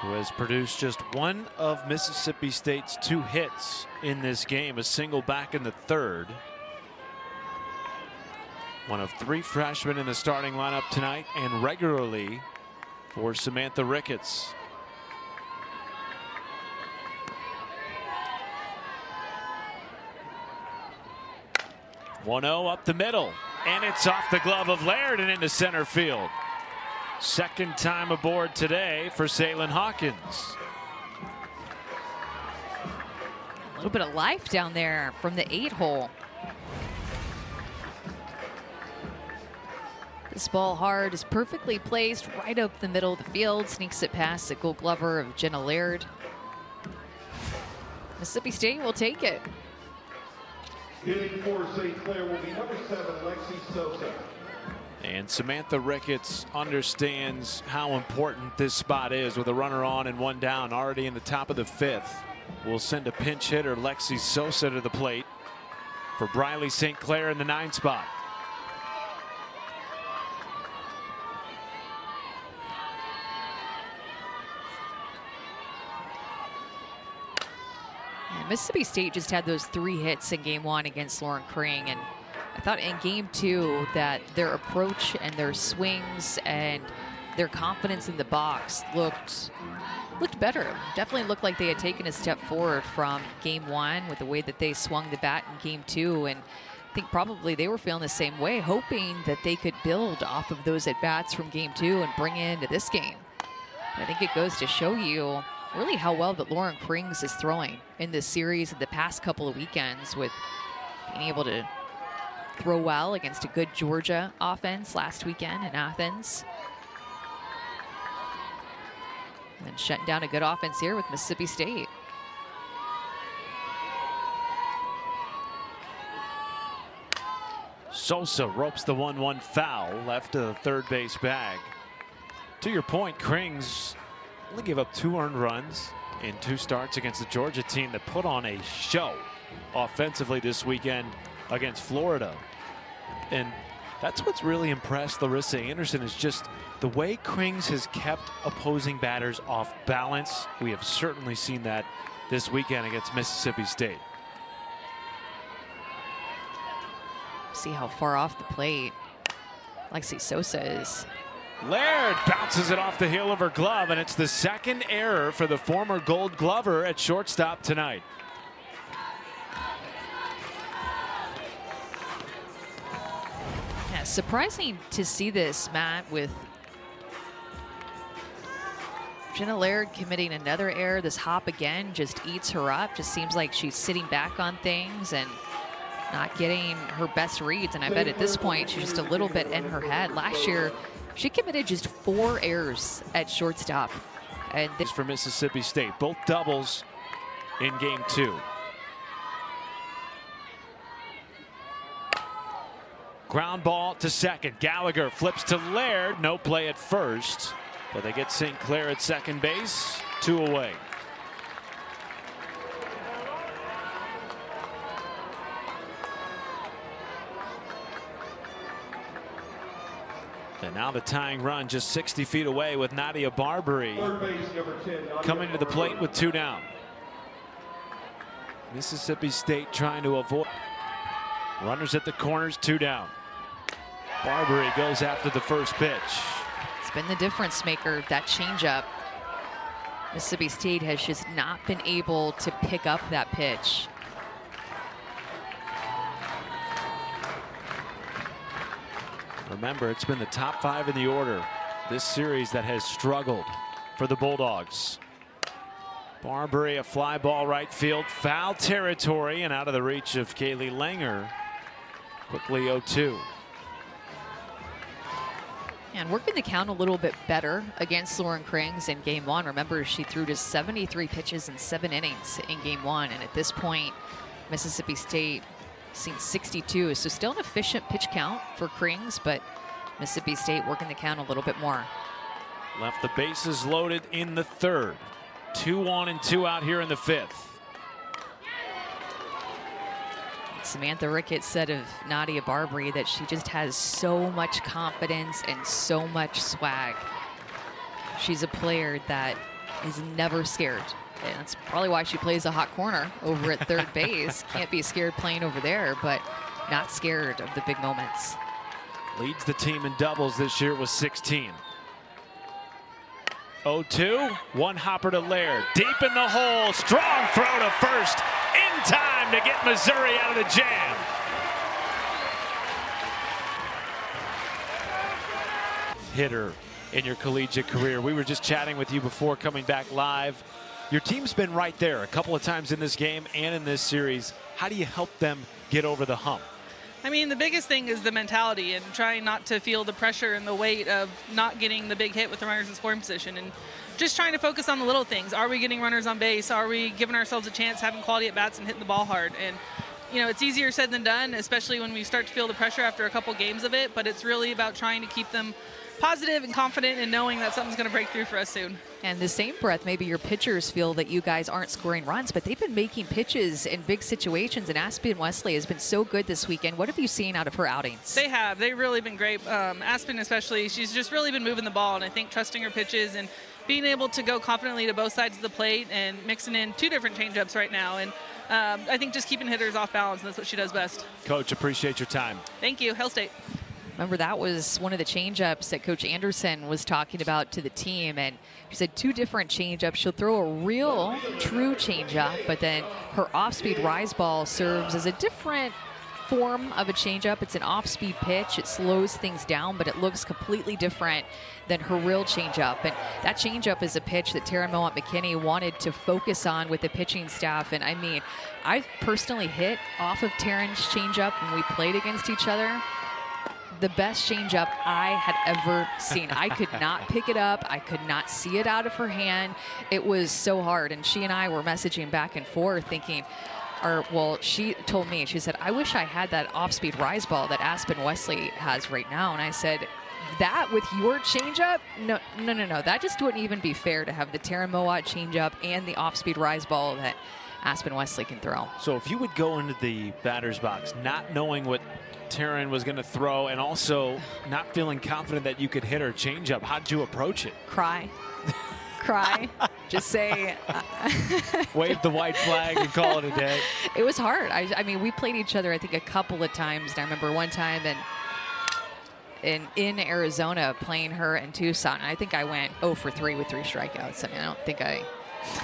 who has produced just one of Mississippi State's 2 hits in this game, a single back in the 3rd. One of 3 freshmen in the starting lineup tonight, and regularly for Samantha Ricketts. (1-0) up the middle. And it's off the glove of Laird and into center field. Second time aboard today for Salem Hawkins. A little bit of life down there from the 8-hole. This ball hard is perfectly placed right up the middle of the field. Sneaks it past the Gold Glover of Jenna Laird. Mississippi State will take it. Hitting for St. Clair will be number 7, Lexi Sosa. And Samantha Ricketts understands how important this spot is with a runner on and one down already in the top of the 5th. We'll send a pinch hitter, Lexi Sosa, to the plate for Briley St. Clair in the 9 spot. Mississippi State just had those 3 hits in game 1 against Lauren Kring, and I thought in game 2 that their approach and their swings and their confidence in the box looked better. Definitely looked like they had taken a step forward from game 1 with the way that they swung the bat in game 2, and I think probably they were feeling the same way, hoping that they could build off of those at-bats from game 2 and bring it into this game. I think it goes to show you really how well that Lauren Krings is throwing in this series in the past couple of weekends, with being able to throw well against a good Georgia offense last weekend in Athens. And then shutting down a good offense here with Mississippi State. Sosa ropes the 1-1 foul left of the third base bag. To your point, Krings only gave up 2 earned runs in 2 starts against the Georgia team that put on a show offensively this weekend against Florida. And that's what's really impressed Larissa Anderson, is just the way Krings has kept opposing batters off balance. We have certainly seen that this weekend against Mississippi State. See how far off the plate Lexi Sosa is. Laird bounces it off the heel of her glove, and it's the 2nd error for the former Gold Glover at shortstop tonight. Yeah, surprising to see this, Matt, with Jenna Laird committing another error. This hop again just eats her up. Just seems like she's sitting back on things and not getting her best reads. And I bet at this point she's just a little bit in her head. Last year, she committed just 4 errors at shortstop. And this for Mississippi State, both doubles in game 2. Ground ball to second. Gallagher flips to Laird. No play at first, but they get St. Clair at second base. 2 away. And now the tying run just 60 feet away with Nadia Barbary coming to the plate with 2 down. Mississippi State trying to avoid runners at the corners, 2 down. Barbary goes after the first pitch. It's been the difference maker, that changeup. Mississippi State has just not been able to pick up that pitch. Remember, it's been the top 5 in the order this series that has struggled for the Bulldogs. Barbary, a fly ball right field, foul territory, and out of the reach of Kaylee Langer. Quickly 0-2. And working the count a little bit better against Lauren Krings in game 1. Remember, she threw just 73 pitches in 7 innings in game 1. And at this point, Mississippi State seen 62, so still an efficient pitch count for Krings, but Mississippi State working the count a little bit more. Left the bases loaded in the 3rd. 2 on and 2 out here in the 5th. Samantha Ricketts said of Nadia Barbary that she just has so much confidence and so much swag. She's a player that is never scared. And that's probably why she plays a hot corner over at third base. Can't be scared playing over there, but not scared of the big moments. Leads the team in doubles this year with 16. 0-2, 1 hopper to Laird. Deep in the hole, strong throw to first. In time to get Missouri out of the jam. hitter in your collegiate career. We were just chatting with you before coming back live. Your team's been right there a couple of times in this game and in this series. How do you help them get over the hump? I mean, the biggest thing is the mentality and trying not to feel the pressure and the weight of not getting the big hit with the runners in scoring position, and just trying to focus on the little things. Are we getting runners on base? Are we giving ourselves a chance, having quality at bats and hitting the ball hard? And you know, it's easier said than done, especially when we start to feel the pressure after a couple games of it, but it's really about trying to keep them positive and confident and knowing that something's going to break through for us soon. And the same breath, maybe your pitchers feel that you guys aren't scoring runs, but they've been making pitches in big situations, and Aspen Wesley has been so good this weekend. What have you seen out of her outings? They have. They've really been great. Aspen especially, she's just really been moving the ball, and I think trusting her pitches and being able to go confidently to both sides of the plate and mixing in 2 different changeups right now. And I think just keeping hitters off balance, and that's what she does best. Coach, appreciate your time. Thank you. Hail State. Remember, that was one of the changeups that Coach Anderson was talking about to the team, and she said 2 different changeups. She'll throw a real, true changeup, but then her off-speed rise ball serves as a different form of a changeup. It's an off-speed pitch. It slows things down, but it looks completely different than her real changeup. And that changeup is a pitch that Taryn Mowat-McKinney wanted to focus on with the pitching staff. And I mean, I've personally hit off of Taryn's changeup when we played against each other. The best changeup I had ever seen. I could not pick it up. I could not see it out of her hand. It was so hard. And she and I were messaging back and forth thinking, well, she told me, she said, I wish I had that off-speed rise ball that Aspen Wesley has right now. And I said, that with your changeup? No. That just wouldn't even be fair to have the Taryn Mowat changeup and the off-speed rise ball that Aspen Wesley can throw. So if you would go into the batter's box not knowing what Taryn was going to throw and also not feeling confident that you could hit her changeup, how'd you approach it? Cry. Just say wave the white flag and call it a day. It was hard. I mean, we played each other I think a couple of times, and I remember one time in Arizona playing her in Tucson. I think I went 0 for 3 with 3 strikeouts. I mean, I don't think I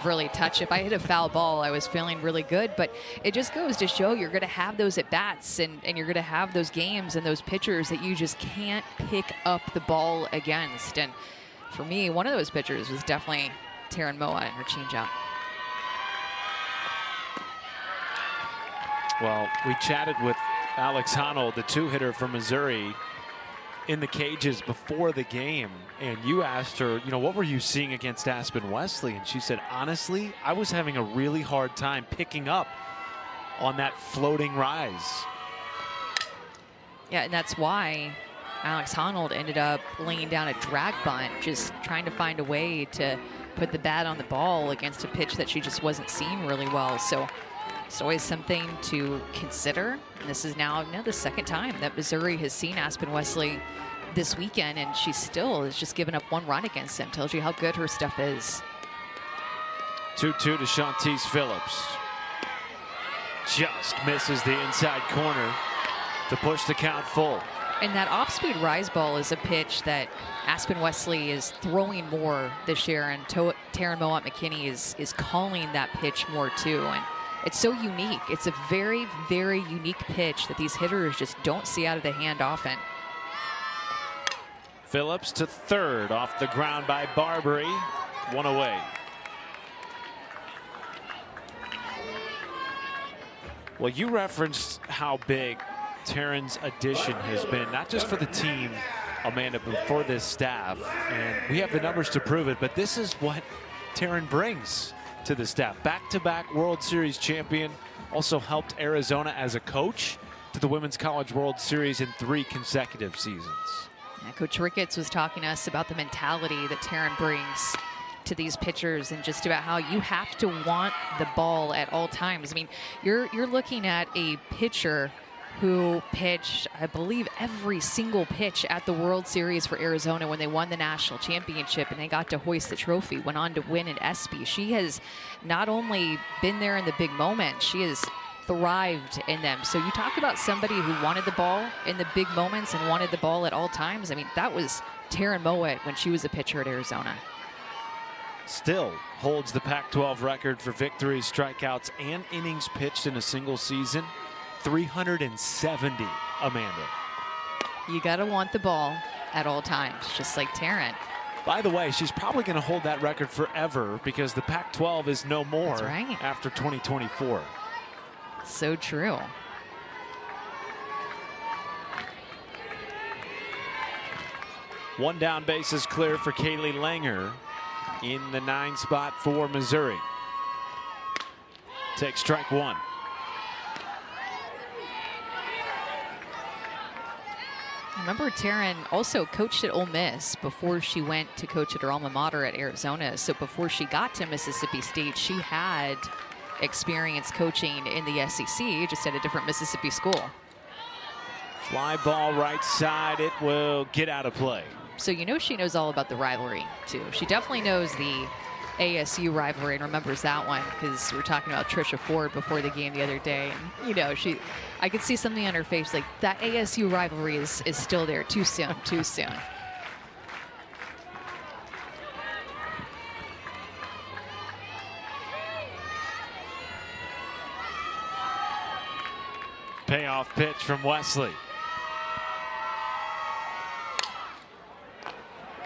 really touched. If I hit a foul ball, I was feeling really good, but it just goes to show you're going to have those at bats and you're going to have those games and those pitchers that you just can't pick up the ball against. And for me, one of those pitchers was definitely Taryn Mowat and her changeup. Well, we chatted with Alex Honnold, the 2-hitter from Missouri, in the cages before the game, and you asked her, what were you seeing against Aspen Wesley? And she said, honestly, I was having a really hard time picking up on that floating rise. Yeah, and that's why Alex Honnold ended up laying down a drag bunt, just trying to find a way to put the bat on the ball against a pitch that she just wasn't seeing really well. So it's always something to consider. And this is now the 2nd time that Missouri has seen Aspen Wesley this weekend, and she still has just given up 1 run against them. Tells you how good her stuff is. 2-2 to Shantice Phillips. Just misses the inside corner to push the count full. And that off-speed rise ball is a pitch that Aspen Wesley is throwing more this year, and Taryn Mowat-McKinney is calling that pitch more too. And it's so unique. It's a very, very unique pitch that these hitters just don't see out of the hand often. Phillips to third, off the ground by Barbary. 1 away. Well, you referenced how big Taryn's addition has been, not just for the team, Amanda, but for this staff. And we have the numbers to prove it, but this is what Taryn brings to the staff. Back-to-back World Series champion, also helped Arizona as a coach to the Women's College World Series in 3 consecutive seasons. Yeah, Coach Ricketts was talking to us about the mentality that Taryn brings to these pitchers and just about how you have to want the ball at all times. I mean, you're looking at a pitcher who pitched, I believe, every single pitch at the World Series for Arizona when they won the national championship and they got to hoist the trophy, went on to win at ESPY. She has not only been there in the big moments, she has thrived in them. So you talk about somebody who wanted the ball in the big moments and wanted the ball at all times. I mean, that was Taryn Mowat when she was a pitcher at Arizona. Still holds the Pac-12 record for victories, strikeouts, and innings pitched in a single season. 370, Amanda. You got to want the ball. at all times, just like Taryn. By the way, she's probably going to hold that record forever because the Pac-12 is no more That's right. after 2024. So true. One down base is clear for Kaylee Langer in the 9 spot for Missouri. Take strike one. Remember, Taryn also coached at Ole Miss before she went to coach at her alma mater at Arizona. So before she got to Mississippi State, she had experience coaching in the SEC, just at a different Mississippi school. Fly ball right side. It will get out of play. So you know she knows all about the rivalry, too. She definitely knows the ASU rivalry and remembers that one, because we were talking about Trisha Ford before the game the other day. And, you know, I could see something on her face like that ASU rivalry is still there. Too soon, too soon. Payoff pitch from Wesley.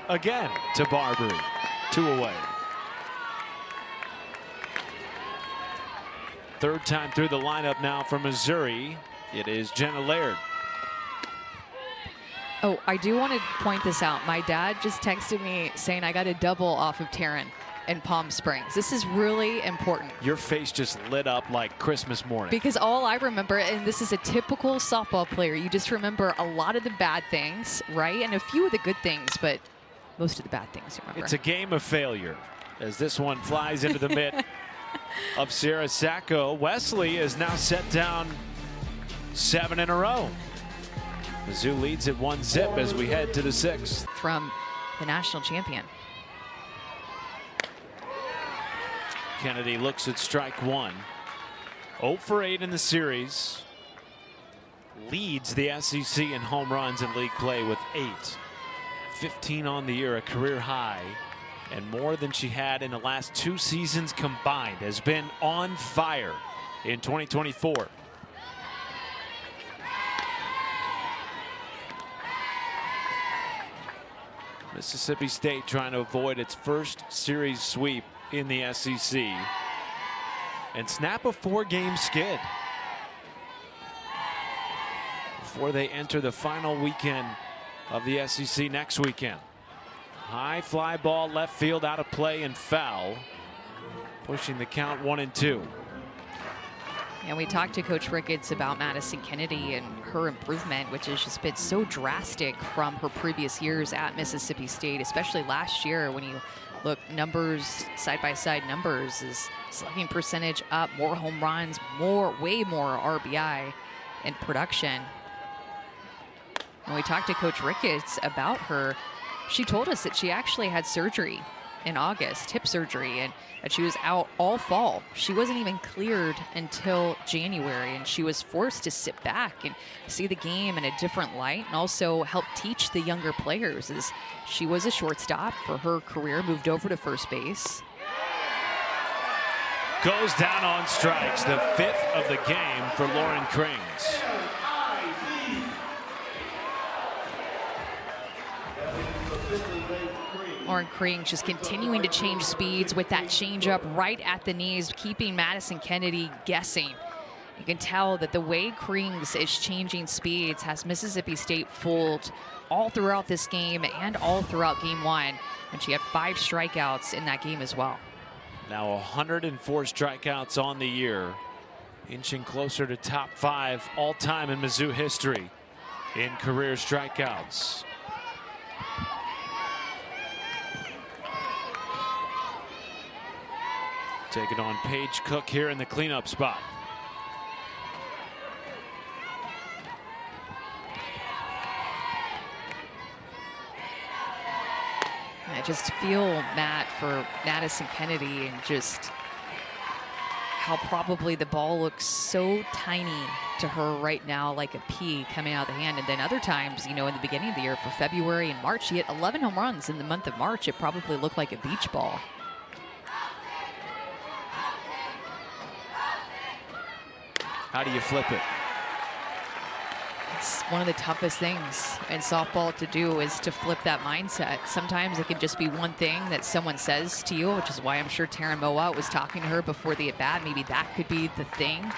Again to Barbary. 2 away. Third time through the lineup now for Missouri. It is Jenna Laird. Oh, I do want to point this out. My dad just texted me saying I got a double off of Taryn in Palm Springs. This is really important. Your face just lit up like Christmas morning. Because all I remember, and this is a typical softball player, you just remember a lot of the bad things, right? And a few of the good things, but most of the bad things you remember. It's a game of failure as this one flies into the mitt of Sierra Sacco. Wesley is now set down 7 in a row. Mizzou leads at 1-0 as we head to the 6th. From the national champion. Kennedy looks at strike one. 0 for 8 in the series. Leads the SEC in home runs in league play with 8. 15 on the year, a career high, and more than she had in the last 2 seasons combined. Has been on fire in 2024. Mississippi State trying to avoid its first series sweep in the SEC and snap a 4-game skid before they enter the final weekend of the SEC next weekend. High fly ball left field, out of play and foul, pushing the count 1-2. And we talked to Coach Ricketts about Madison Kennedy and her improvement, which has just been so drastic from her previous years at Mississippi State, especially last year. When you look numbers, side-by-side numbers, is slugging percentage up, more home runs, way more RBI in production. When we talked to Coach Ricketts about her, she told us that she actually had surgery in August, hip surgery, and that she was out all fall. She wasn't even cleared until January, and she was forced to sit back and see the game in a different light and also help teach the younger players, as she was a shortstop for her career, moved over to first base. Goes down on strikes, the 5th of the game for Lauren Krings. Lauren Krings just continuing to change speeds with that changeup right at the knees, keeping Madison Kennedy guessing. You can tell that the way Krings is changing speeds has Mississippi State fooled all throughout this game and all throughout game 1. And she had 5 strikeouts in that game as well. Now 104 strikeouts on the year, inching closer to top 5 all-time in Mizzou history in career strikeouts. Taking on Paige Cook here in the cleanup spot. I just feel, Matt, for Madison Kennedy, and just how probably the ball looks so tiny to her right now, like a pea coming out of the hand. And then other times, you know, in the beginning of the year, for February and March, she hit 11 home runs in the month of March. It probably looked like a beach ball. How do you flip it? It's one of the toughest things in softball to do is to flip that mindset. Sometimes it can just be one thing that someone says to you, which is why I'm sure Taryn Moa was talking to her before the at-bat. Maybe that could be the thing.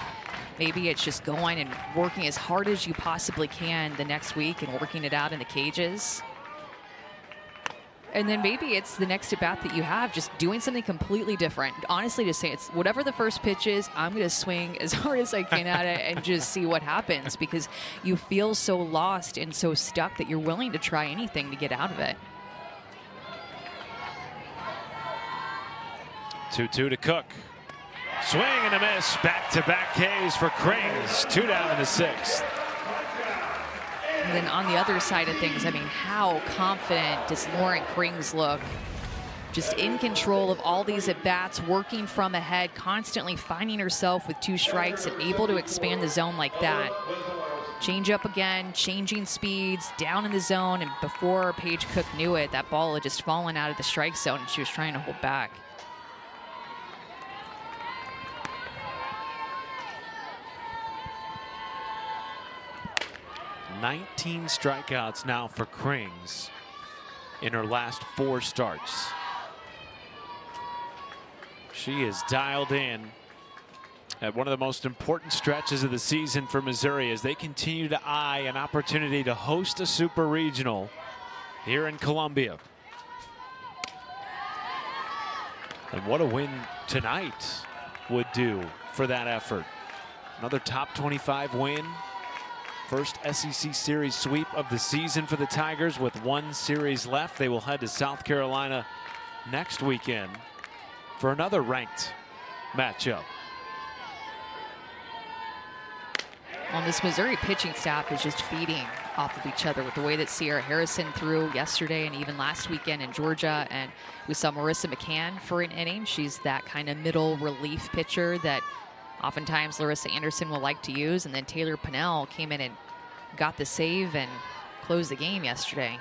Maybe it's just going and working as hard as you possibly can the next week and working it out in the cages. And then maybe it's the next at-bat that you have, just doing something completely different. Honestly, just say it's whatever the first pitch is, I'm going to swing as hard as I can at it and just see what happens, because you feel so lost and so stuck that you're willing to try anything to get out of it. 2-2 to Cook. Swing and a miss. Back-to-back Ks for Krings. 2 down in the 6th. And then on the other side of things, I mean, how confident does Lauren Krings look? Just in control of all these at-bats, working from ahead, constantly finding herself with 2 strikes and able to expand the zone like that. Change up again, changing speeds, down in the zone, and before Paige Cook knew it, that ball had just fallen out of the strike zone and she was trying to hold back. "19 strikeouts now for Krings in her last 4 starts. She is dialed in at one of the most important stretches of the season for Missouri as they continue to eye an opportunity to host a super regional here in Columbia. And what a win tonight would do for that effort. Another top 25 win. First SEC Series sweep of the season for the Tigers with 1 series left. They will head to South Carolina next weekend for another ranked matchup. Well, this Missouri pitching staff is just feeding off of each other with the way that Sierra Harrison threw yesterday and even last weekend in Georgia. And we saw Marissa McCann for an inning. She's that kind of middle relief pitcher that oftentimes Larissa Anderson will like to use. And then Taylor Pennell came in and got the save and closed the game yesterday.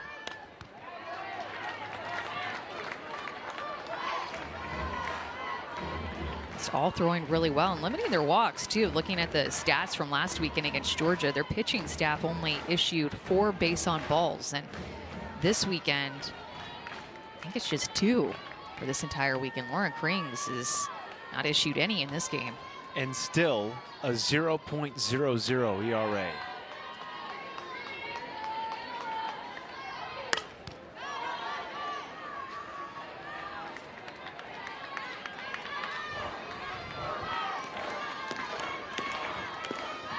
It's all throwing really well and limiting their walks too. Looking at the stats from last weekend against Georgia, their pitching staff only issued 4 base on balls. And this weekend, I think it's just 2 for this entire weekend. Lauren Krings has not issued any in this game. And still a 0.00 ERA.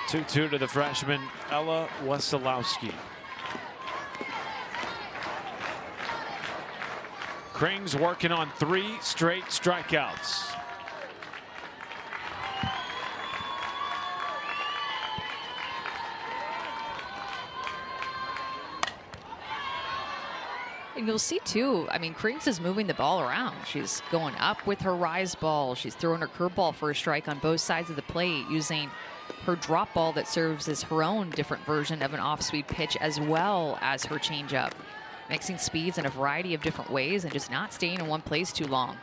Two to the freshman Ella Wesolowski. Krings working on 3 straight strikeouts. And you'll see too, I mean, Krings is moving the ball around. She's going up with her rise ball. She's throwing her curveball for a strike on both sides of the plate, using her drop ball that serves as her own different version of an off-speed pitch, as well as her changeup. Mixing speeds in a variety of different ways and just not staying in one place too long.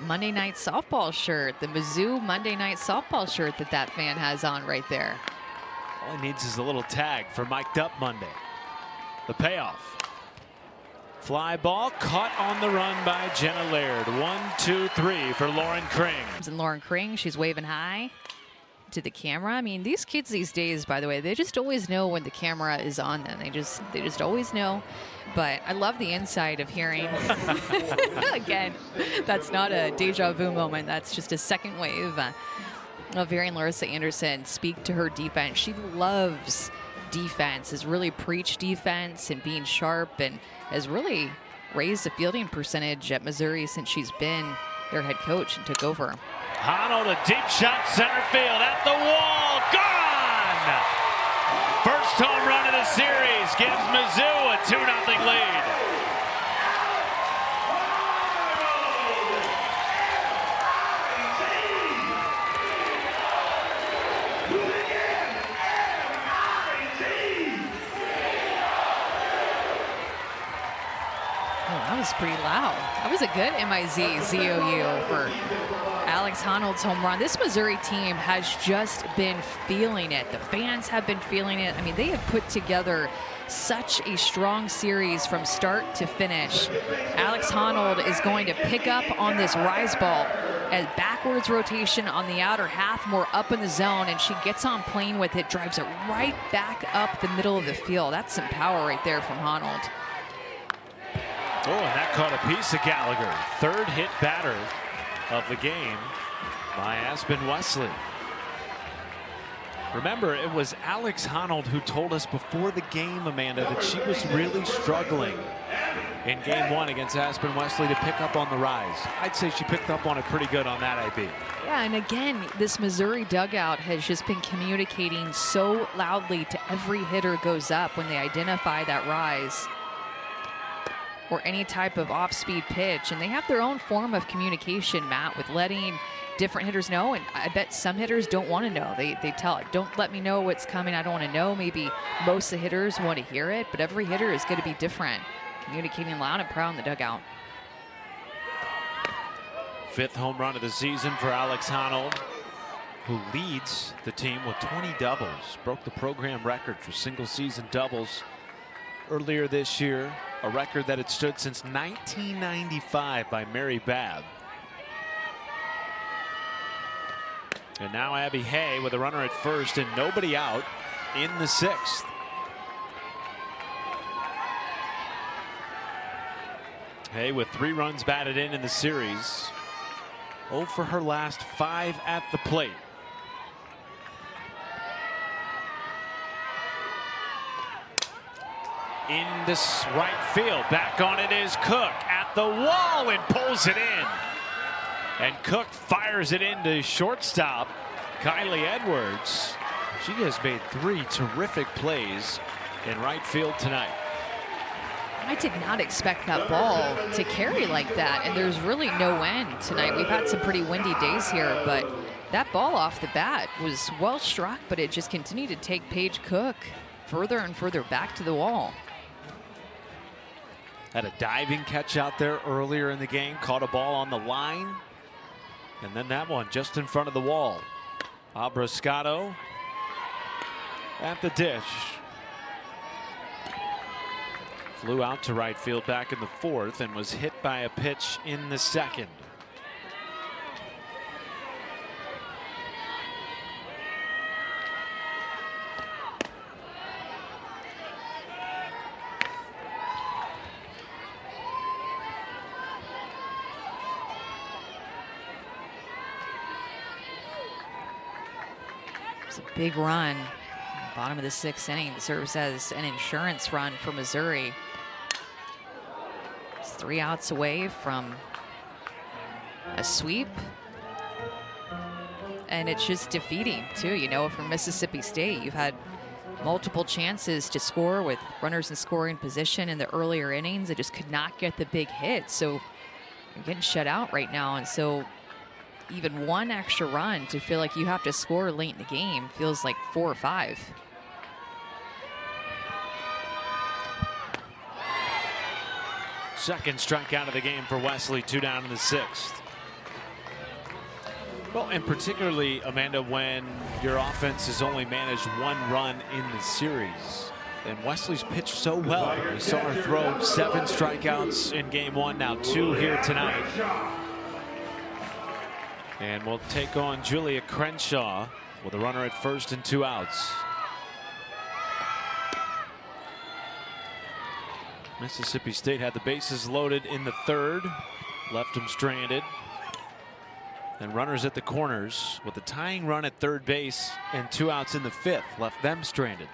Monday Night Softball shirt, the Mizzou Monday Night Softball shirt that fan has on right there. All he needs is a little tag for Mic'd Up Monday. The payoff. Fly ball caught on the run by Jenna Laird. 1, 2, 3 for Lauren Krings. And Lauren Krings, she's waving hi to the camera. I mean, these kids these days, by the way, they just always know when the camera is on them. They just always know. But I love the insight of hearing, again, that's not a deja vu moment. That's just a second wave of hearing Larissa Anderson speak to her defense. She loves defense, has really preached defense and being sharp, and has really raised the fielding percentage at Missouri since she's been their head coach and took over. Honnold, a deep shot center field at the wall. Gone! First home run of the series gives Mizzou a 2-0 lead. was pretty loud. That was a good MIZ-ZOU for Alex Honnold's home run. This Missouri team has just been feeling it. The fans have been feeling it. I mean, they have put together such a strong series from start to finish. Alex Honnold is going to pick up on this rise ball as backwards rotation on the outer half, more up in the zone, and she gets on plane with it, drives it right back up the middle of the field. That's some power right there from Honnold. Oh, and that caught a piece of Gallagher. Third hit batter of the game by Aspen Wesley. Remember, it was Alex Honnold who told us before the game, Amanda, that she was really struggling in game 1 against Aspen Wesley to pick up on the rise. I'd say she picked up on it pretty good on that IB. Yeah, and again, this Missouri dugout has just been communicating so loudly to every hitter goes up when they identify that rise or any type of off-speed pitch. And they have their own form of communication, Matt, with letting different hitters know. And I bet some hitters don't want to know. They tell, don't let me know what's coming. I don't want to know. Maybe most of the hitters want to hear it, but every hitter is going to be different, communicating loud and proud in the dugout. 5th home run of the season for Alex Honnold, who leads the team with 20 doubles. Broke the program record for single-season doubles earlier this year, a record that had stood since 1995 by Mary Babb. And now Abby Hay with a runner at first and nobody out in the 6th. Hay with 3 runs batted in the series. 0 for her last 5 at the plate. In this right field, back on it is Cook at the wall and pulls it in. And Cook fires it into shortstop Kylie Edwards. She has made 3 terrific plays in right field tonight. I did not expect that ball to carry like that, and there's really no wind tonight. We've had some pretty windy days here, but that ball off the bat was well struck, but it just continued to take Paige Cook further and further back to the wall. Had a diving catch out there earlier in the game, caught a ball on the line, and then that one just in front of the wall. Abrascato at the dish. Flew out to right field back in the 4th and was hit by a pitch in the 2nd. It's a big run. Bottom of the 6th inning. It serves as an insurance run for Missouri. It's 3 outs away from a sweep. And it's just defeating, too. You know, from Mississippi State, you've had multiple chances to score with runners in scoring position in the earlier innings. They just could not get the big hit. So you're getting shut out right now. And so even one extra run to feel like you have to score late in the game feels like 4 or 5. Second strikeout of the game for Wesley, 2 down in the 6th. Well, and particularly, Amanda, when your offense has only managed 1 run in the series. And Wesley's pitched so well. We saw her throw 7 strikeouts in game 1, now 2 here tonight. And we'll take on Julia Crenshaw with a runner at first and 2 outs. Mississippi State had the bases loaded in the 3rd, left them stranded. And runners at the corners with a tying run at 3rd base and 2 outs in the 5th, left them stranded.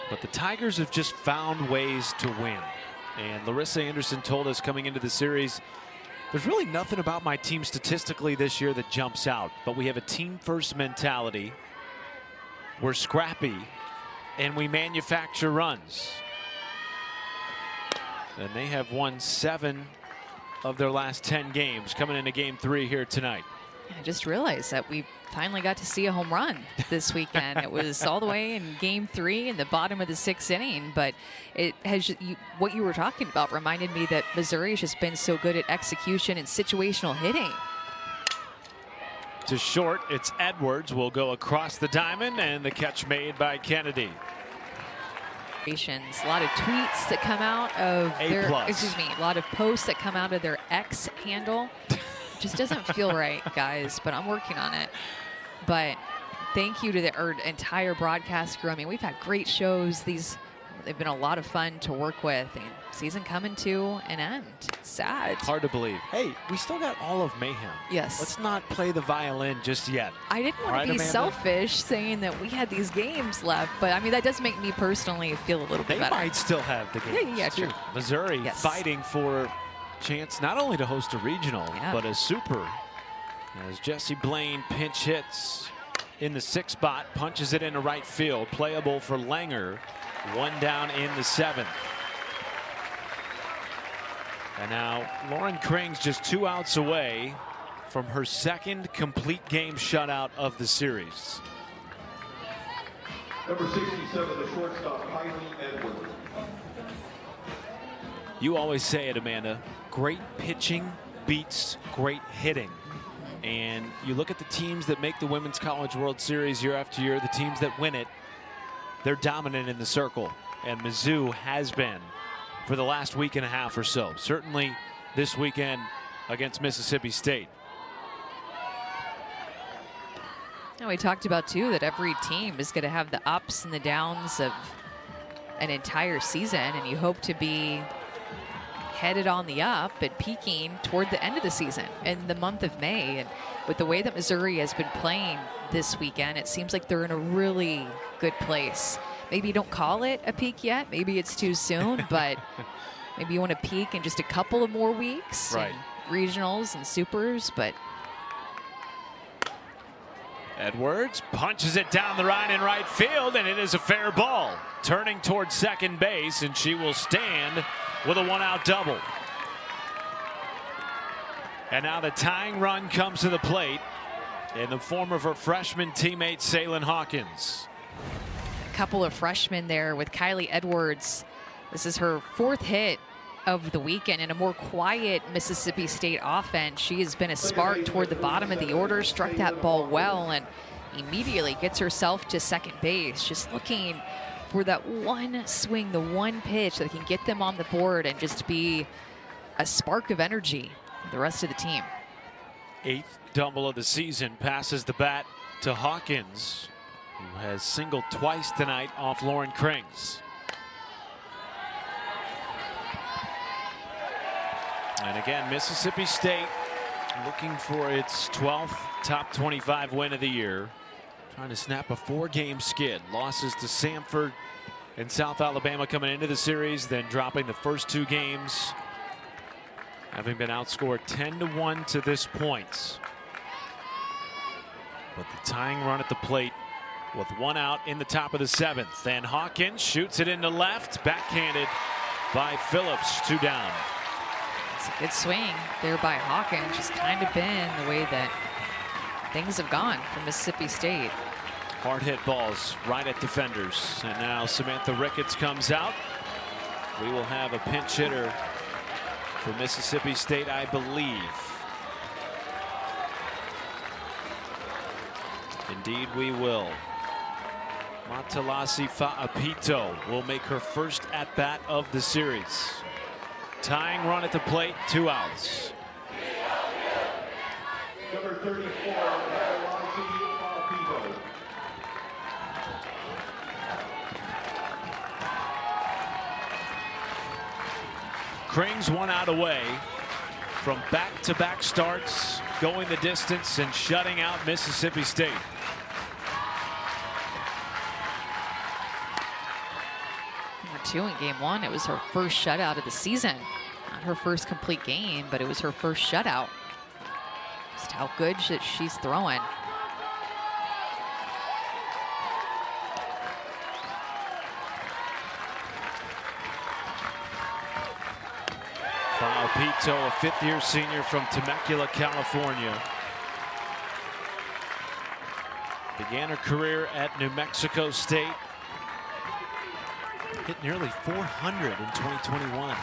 But the Tigers have just found ways to win. And Larissa Anderson told us coming into the series, there's really nothing about my team statistically this year that jumps out, but we have a team-first mentality. We're scrappy, and we manufacture runs. And they have won 7 of their last 10 games, coming into game 3 here tonight. I just realized that we finally got to see a home run this weekend. It was all the way in Game 3 in the bottom of the 6th inning, but it has what you were talking about reminded me that Missouri has just been so good at execution and situational hitting. To short, it's Edwards will go across the diamond, and the catch made by Kennedy. A lot of tweets that come out of their, a lot of posts that come out of their X handle. Just doesn't feel right, guys, but I'm working on it. But thank you to our entire broadcast crew. I mean, we've had great shows. They've been a lot of fun to work with. And season coming to an end. It's sad. Hard to believe. Hey, we still got all of mayhem. Yes. Let's not play the violin just yet. I didn't want to be selfish saying that we had these games left, but I mean, that does make me personally feel a little bit better. They might still have the games. Yeah, true. Missouri fighting for chance not only to host a regional, but a super. As Jesse Blaine pinch hits in the 6th spot, punches it into right field, playable for Langer. 1 down in the 7th. And now Lauren Krings just 2 outs away from her 2nd complete game shutout of the series. Number 67, the shortstop, Kylie Edwards. You always say it, Amanda. Great pitching beats great hitting. And you look at the teams that make the Women's College World Series year after year, the teams that win it, they're dominant in the circle. And Mizzou has been for the last week and a half or so. Certainly this weekend against Mississippi State. And we talked about, too, that every team is going to have the ups and the downs of an entire season. And you hope to be headed on the up and peaking toward the end of the season in the month of May. And with the way that Missouri has been playing this weekend, it seems like they're in a really good place. Maybe you don't call it a peak yet. Maybe it's too soon, but maybe you want to peak in just a couple of more weeks. Right. Regionals and supers, but Edwards punches it down the line in right field, and it is a fair ball. Turning towards second base, and she will stand with a 1-out double. And now the tying run comes to the plate in the form of her freshman teammate, Salen Hawkins. A couple of freshmen there with Kylie Edwards. This is her 4th hit of the weekend in a more quiet Mississippi State offense. She has been a spark toward the bottom of the order, struck that ball well, and immediately gets herself to second base, just looking for that one swing, the one pitch that can get them on the board and just be a spark of energy for the rest of the team. 8th double of the season, passes the bat to Hawkins, who has singled twice tonight off Lauren Krings. And again, Mississippi State looking for its 12th top 25 win of the year. Trying to snap a 4-game skid. Losses to Samford and South Alabama coming into the series, then dropping the first 2 games, having been outscored 10-1 to this point. But the tying run at the plate with 1 out in the top of the 7th. And Hawkins shoots it into left, backhanded by Phillips, 2 down. It's a good swing there by Hawkins. Just kind of been the way that things have gone for Mississippi State. Hard hit balls right at defenders. And now Samantha Ricketts comes out. We will have a pinch hitter for Mississippi State, I believe. Indeed we will. Matalasi Fa'apito will make her first at-bat of the series. Tying run at the plate, 2 outs. Number 34, Matalasi Fa'apito. Krings 1 out away from back-to-back starts, going the distance and shutting out Mississippi State. Number 2 in game 1, it was her first shutout of the season. Not her first complete game, but it was her first shutout. Just how good she's throwing. Fa'apito, a 5th-year senior from Temecula, California. Began her career at New Mexico State. Hit nearly 400 in 2021.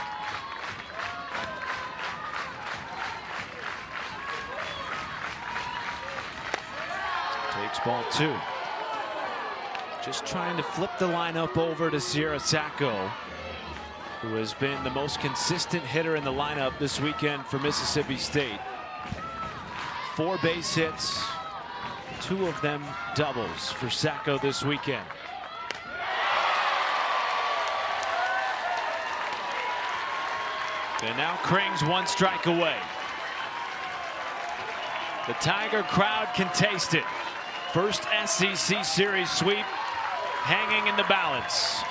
Takes ball 2. Just trying to flip the lineup over to Sierra Sacco, who has been the most consistent hitter in the lineup this weekend for Mississippi State. 4 base hits, 2 of them doubles for Sacco this weekend. And now Kring's 1 strike away. The Tiger crowd can taste it. First SEC Series sweep hanging in the balance.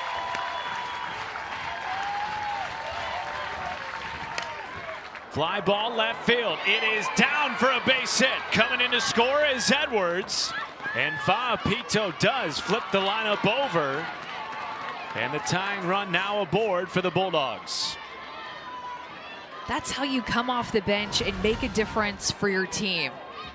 Fly ball left field. It is down for a base hit. Coming in to score is Edwards. And Fa'apito does flip the lineup over. And the tying run now aboard for the Bulldogs. That's how you come off the bench and make a difference for your team.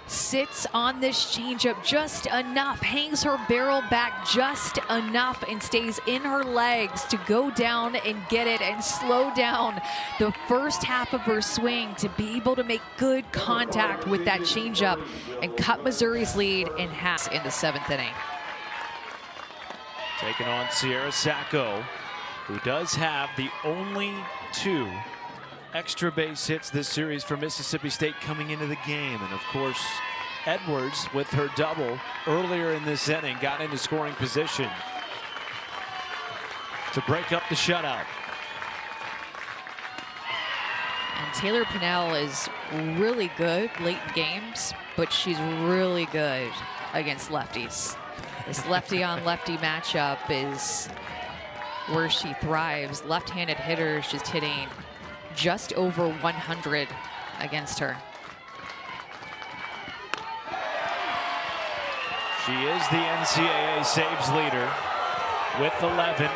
Sits on this changeup just enough, hangs her barrel back just enough, and stays in her legs to go down and get it and slow down the first half of her swing to be able to make good contact with that changeup and cut Missouri's lead in half in the 7th inning. Taking on Sierra Sacco, who does have the only 2 extra base hits this series for Mississippi State coming into the game. And of course, Edwards with her double earlier in this inning got into scoring position to break up the shutout. And Taylor Pinnell is really good late in games, but she's really good against lefties. This lefty on lefty matchup is where she thrives. Left-handed hitters just hitting just over 100 against her. She is the NCAA saves leader with 11.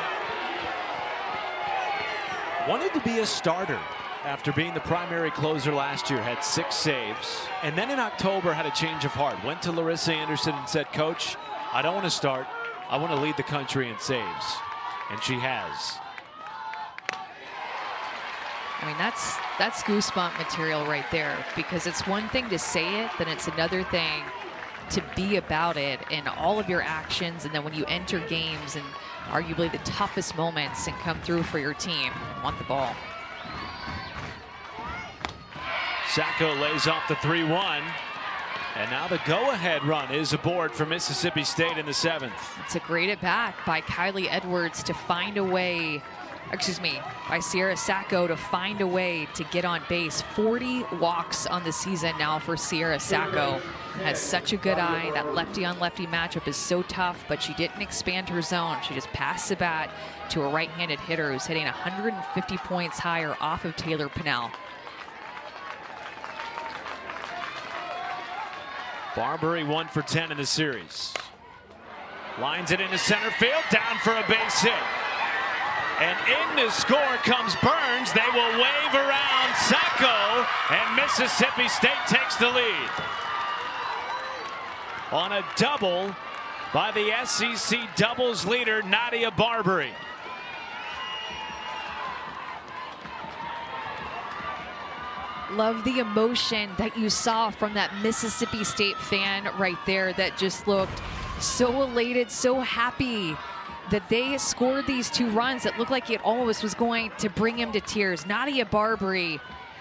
Wanted to be a starter after being the primary closer last year. Had 6 saves. And then in October had a change of heart. Went to Larissa Anderson and said, "Coach, I don't want to start. I want to lead the country in saves." And she has. I mean, that's goosebump material right there, because it's one thing to say it, then it's another thing to be about it in all of your actions, and then when you enter games and arguably the toughest moments and come through for your team, want the ball. Sacco lays off the 3-1, and now the go-ahead run is aboard for Mississippi State in the 7th. It's a great at-bat by Kylie Edwards to find a way, by Sierra Sacco to find a way to get on base. 40 walks on the season now for Sierra Sacco. Has such a good eye. That lefty on lefty matchup is so tough, but she didn't expand her zone. She just passed the bat to a right-handed hitter who's hitting 150 points higher off of Taylor Pinnell. Barbary 1 for 10 in the series. Lines it into center field, down for a base hit. And in to score comes Burns. They will wave around Sacco, and Mississippi State takes the lead. On a double by the SEC doubles leader, Nadia Barbary. Love the emotion that you saw from that Mississippi State fan right there that just looked so elated, so happy that they scored these 2 runs. It looked like it almost was going to bring him to tears. Nadia Barbary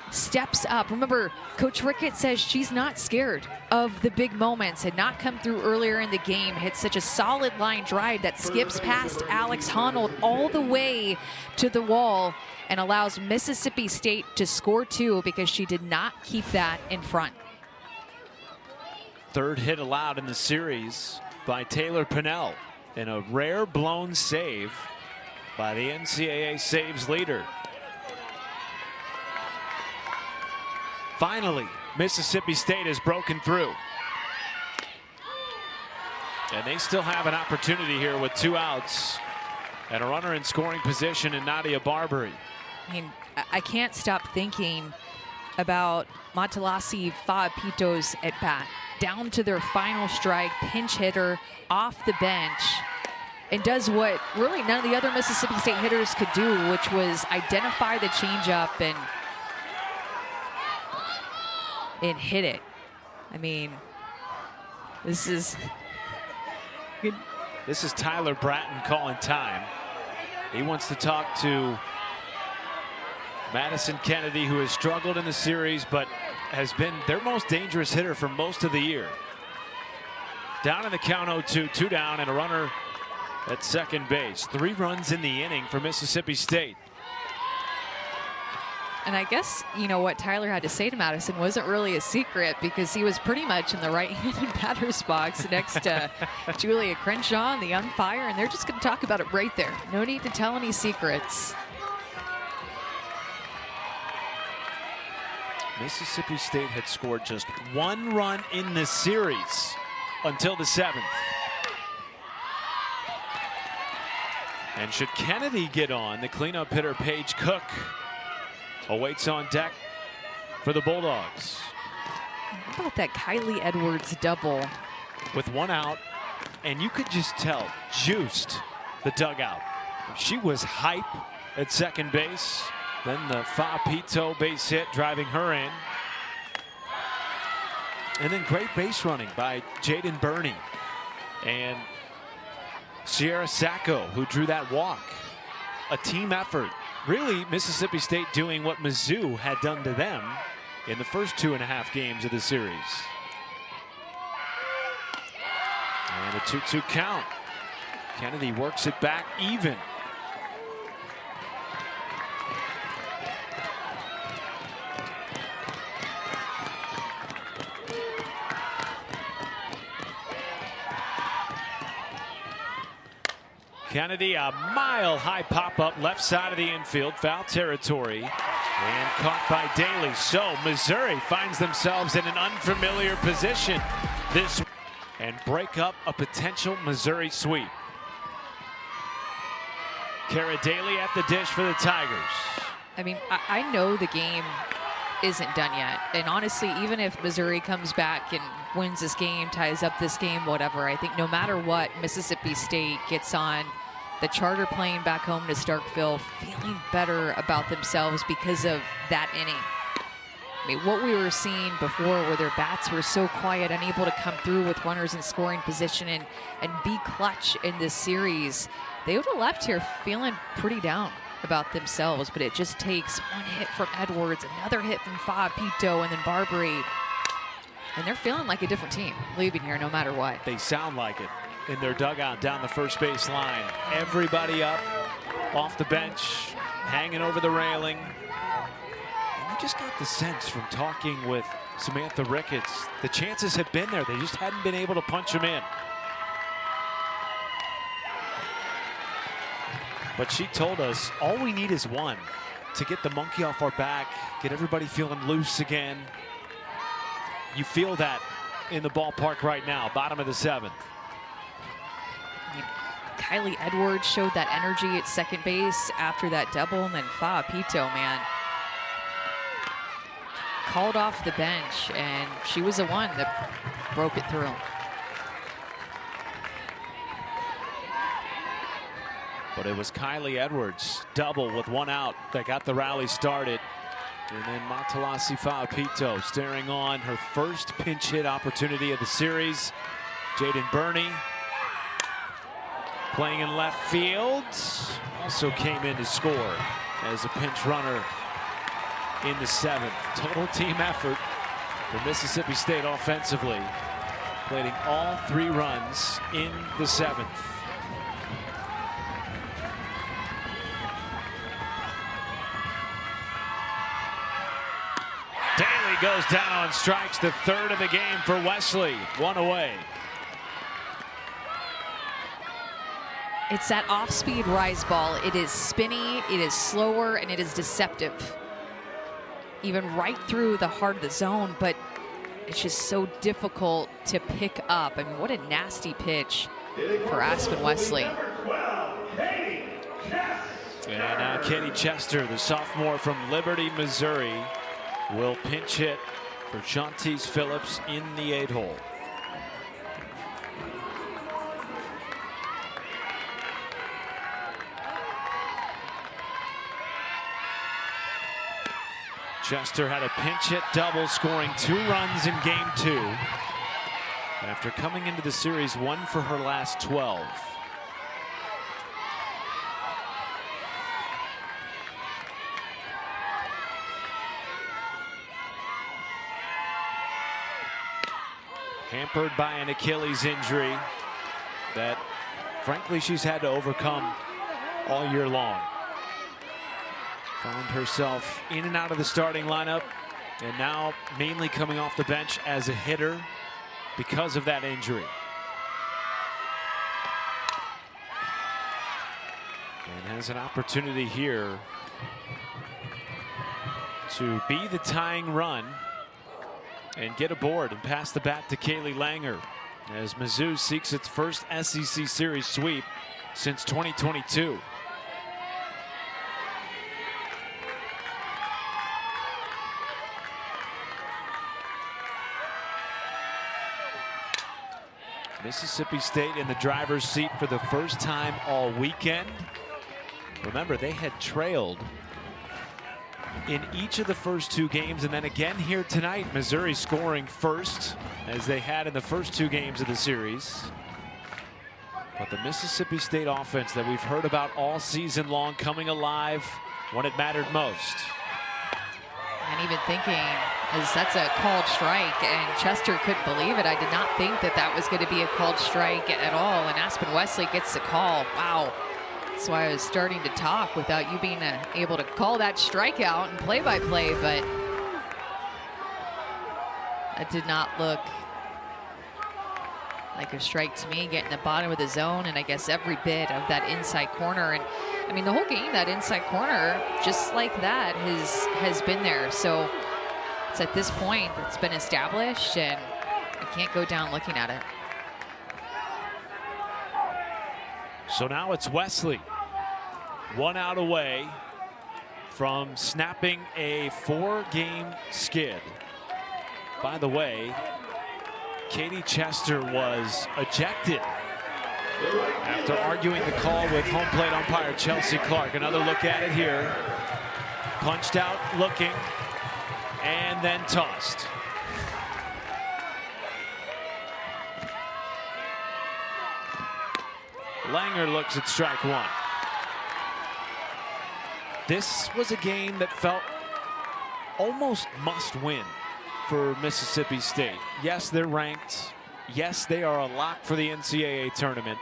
steps up. Remember, Coach Rickett says she's not scared of the big moments. Had not come through earlier in the game. Hit such a solid line drive that skips past Alex Honnold all the way to the wall and allows Mississippi State to score 2 because she did not keep that in front. 3rd hit allowed in the series by Taylor Pinnell, and a rare blown save by the NCAA saves leader. Finally, Mississippi State has broken through. And they still have an opportunity here with 2 outs and a runner in scoring position in Nadia Barbary. I mean, I can't stop thinking about Matalasi Fa'apito's at bat. down to their final strike, pinch hitter off the bench, and does what really none of the other Mississippi State hitters could do, which was identify the changeup and hit it. I mean, this is good. This is Tyler Bratton calling time. He wants to talk to Madison Kennedy, who has struggled in the series but has been their most dangerous hitter for most of the year. Down in the count 0-2, 2 down, and a runner at second base. 3 runs in the inning for Mississippi State. And I guess, you know, what Tyler had to say to Madison wasn't really a secret, because he was pretty much in the right-handed batter's box next to Julia Crenshaw and the umpire, and they're just going to talk about it right there. No need to tell any secrets. Mississippi State had scored just 1 run in the series until the 7th. And should Kennedy get on, the cleanup hitter Paige Cook awaits on deck for the Bulldogs. How about that Kylie Edwards double? With 1 out, and you could just tell, juiced the dugout. She was hype at second base. Then the Fa-Pito base hit driving her in. And then great base running by Jaden Burney and Sierra Sacco, who drew that walk. A team effort. Really, Mississippi State doing what Mizzou had done to them in the first 2.5 games of the series. And a 2-2 count. Kennedy works it back even. Kennedy, a mile-high pop-up left side of the infield, foul territory, and caught by Daly. So Missouri finds themselves in an unfamiliar position this and break up a potential Missouri sweep. Kara Daly at the dish for the Tigers. I mean, I know the game isn't done yet. And honestly, even if Missouri comes back and wins this game, ties up this game, whatever, I think no matter what, Mississippi State gets on the charter plane back home to Starkville feeling better about themselves because of that inning. I mean, what we were seeing before, where their bats were so quiet, unable to come through with runners in scoring position and be clutch in this series, they would have left here feeling pretty down about themselves. But it just takes 1 hit from Edwards, another hit from Fa-Pito, and then Barbary, and they're feeling like a different team leaving here no matter what. They sound like it in their dugout down the first base line. Everybody up off the bench, hanging over the railing. And you just got the sense from talking with Samantha Ricketts, the chances have been there. They just hadn't been able to punch them in. But she told us all we need is one to get the monkey off our back, get everybody feeling loose again. You feel that in the ballpark right now, bottom of the 7th. Kylie Edwards showed that energy at second base after that double, and then Fa-Pito, man, called off the bench, and she was the one that broke it through. But it was Kylie Edwards, double with 1 out, that got the rally started. And then Matalasi Fa-Pito staring on her first pinch hit opportunity of the series. Jaden Burney playing in left field, also came in to score as a pinch runner in the 7th. Total team effort for Mississippi State offensively, plating all 3 runs in the 7th. Daly goes down on strikes, the 3rd of the game for Wesley. 1 away. It's that off-speed rise ball. It is spinny, it is slower, and it is deceptive. Even right through the heart of the zone, but it's just so difficult to pick up. I mean, what a nasty pitch for Aspen Wesley. And now Katie Chester, the sophomore from Liberty, Missouri, will pinch hit for Shantice Phillips in the 8-hole. Chester had a pinch hit double, scoring 2 runs in game 2 after coming into the series 1 for her last 12. Hampered by an Achilles injury that, frankly, she's had to overcome all year long. Found herself in and out of the starting lineup, and now mainly coming off the bench as a hitter because of that injury. And has an opportunity here to be the tying run and get aboard and pass the bat to Kaylee Langer as Mizzou seeks its first SEC Series sweep since 2022. Mississippi State in the driver's seat for the first time all weekend. Remember, they had trailed in each of the first 2 games, and then again here tonight. Missouri scoring first, as they had in the first 2 games of the series. But the Mississippi State offense that we've heard about all season long coming alive when it mattered most. And even thinking, as that's a called strike, and Chester couldn't believe it. I did not think that that was going to be a called strike at all, and Aspen Wesley gets the call. Wow. That's why I was starting to talk without you being able to call that strikeout and play-by-play, but that did not look like a strike to me. Getting the bottom of the zone, and I guess every bit of that inside corner. And I mean, the whole game, that inside corner, just like that, has been there. So it's at this point it's been established, and I can't go down looking at it. So now it's Wesley, 1 out away from snapping a 4-game skid. By the way, Katie Chester was ejected after arguing the call with home plate umpire Chelsea Clark. Another look at it here. Punched out, looking, and then tossed. Langer looks at strike 1. This was a game that felt almost must win for Mississippi State. Yes, they're ranked. Yes, they are a lock for the NCAA tournament.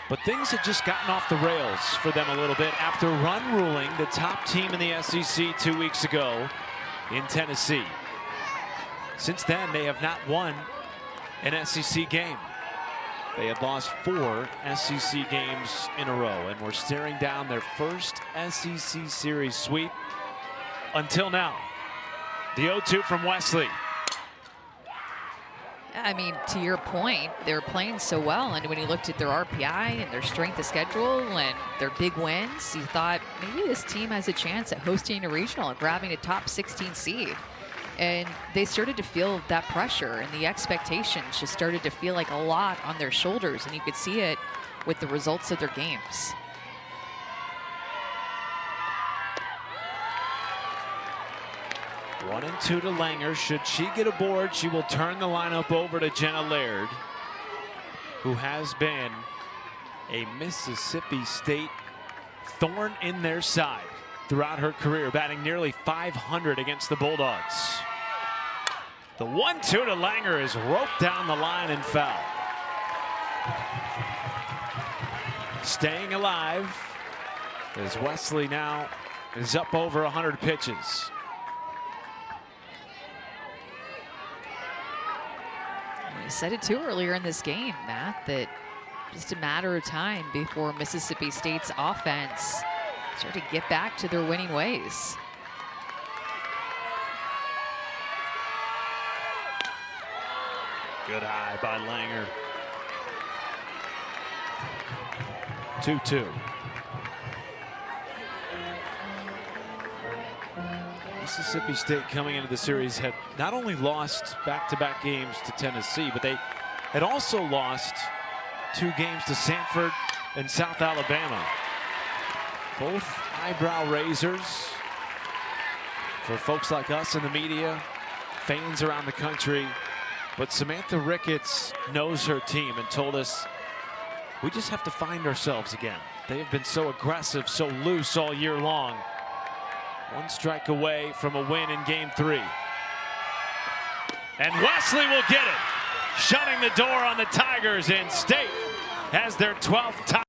But things had just gotten off the rails for them a little bit after run ruling the top team in the SEC 2 weeks ago in Tennessee. Since then, they have not won an SEC game. They had lost 4 SEC games in a row, and were staring down their first SEC Series sweep until now. The 0-2 from Wesley. I mean, to your point, they're playing so well, and when you looked at their RPI and their strength of schedule and their big wins, you thought maybe this team has a chance at hosting a regional and grabbing a top 16 seed. And they started to feel that pressure, and the expectations just started to feel like a lot on their shoulders, and you could see it with the results of their games. One and 2 to Langer. Should she get aboard, she will turn the lineup over to Jenna Laird, who has been a Mississippi State thorn in their side throughout her career, batting nearly .500 against the Bulldogs. The 1-2 to Langer is roped down the line and foul. Staying alive as Wesley now is up over 100 pitches. I said it too earlier in this game, Matt, that just a matter of time before Mississippi State's offense start to get back to their winning ways. Good eye by Langer. 2-2. Mississippi State coming into the series had not only lost back-to-back games to Tennessee, but they had also lost 2 games to Samford and South Alabama. Both eyebrow raisers for folks like us in the media, fans around the country. But Samantha Ricketts knows her team and told us, we just have to find ourselves again. They have been so aggressive, so loose all year long. 1 strike away from a win in game 3. And Wesley will get it, shutting the door on the Tigers, and State has their 12th tie.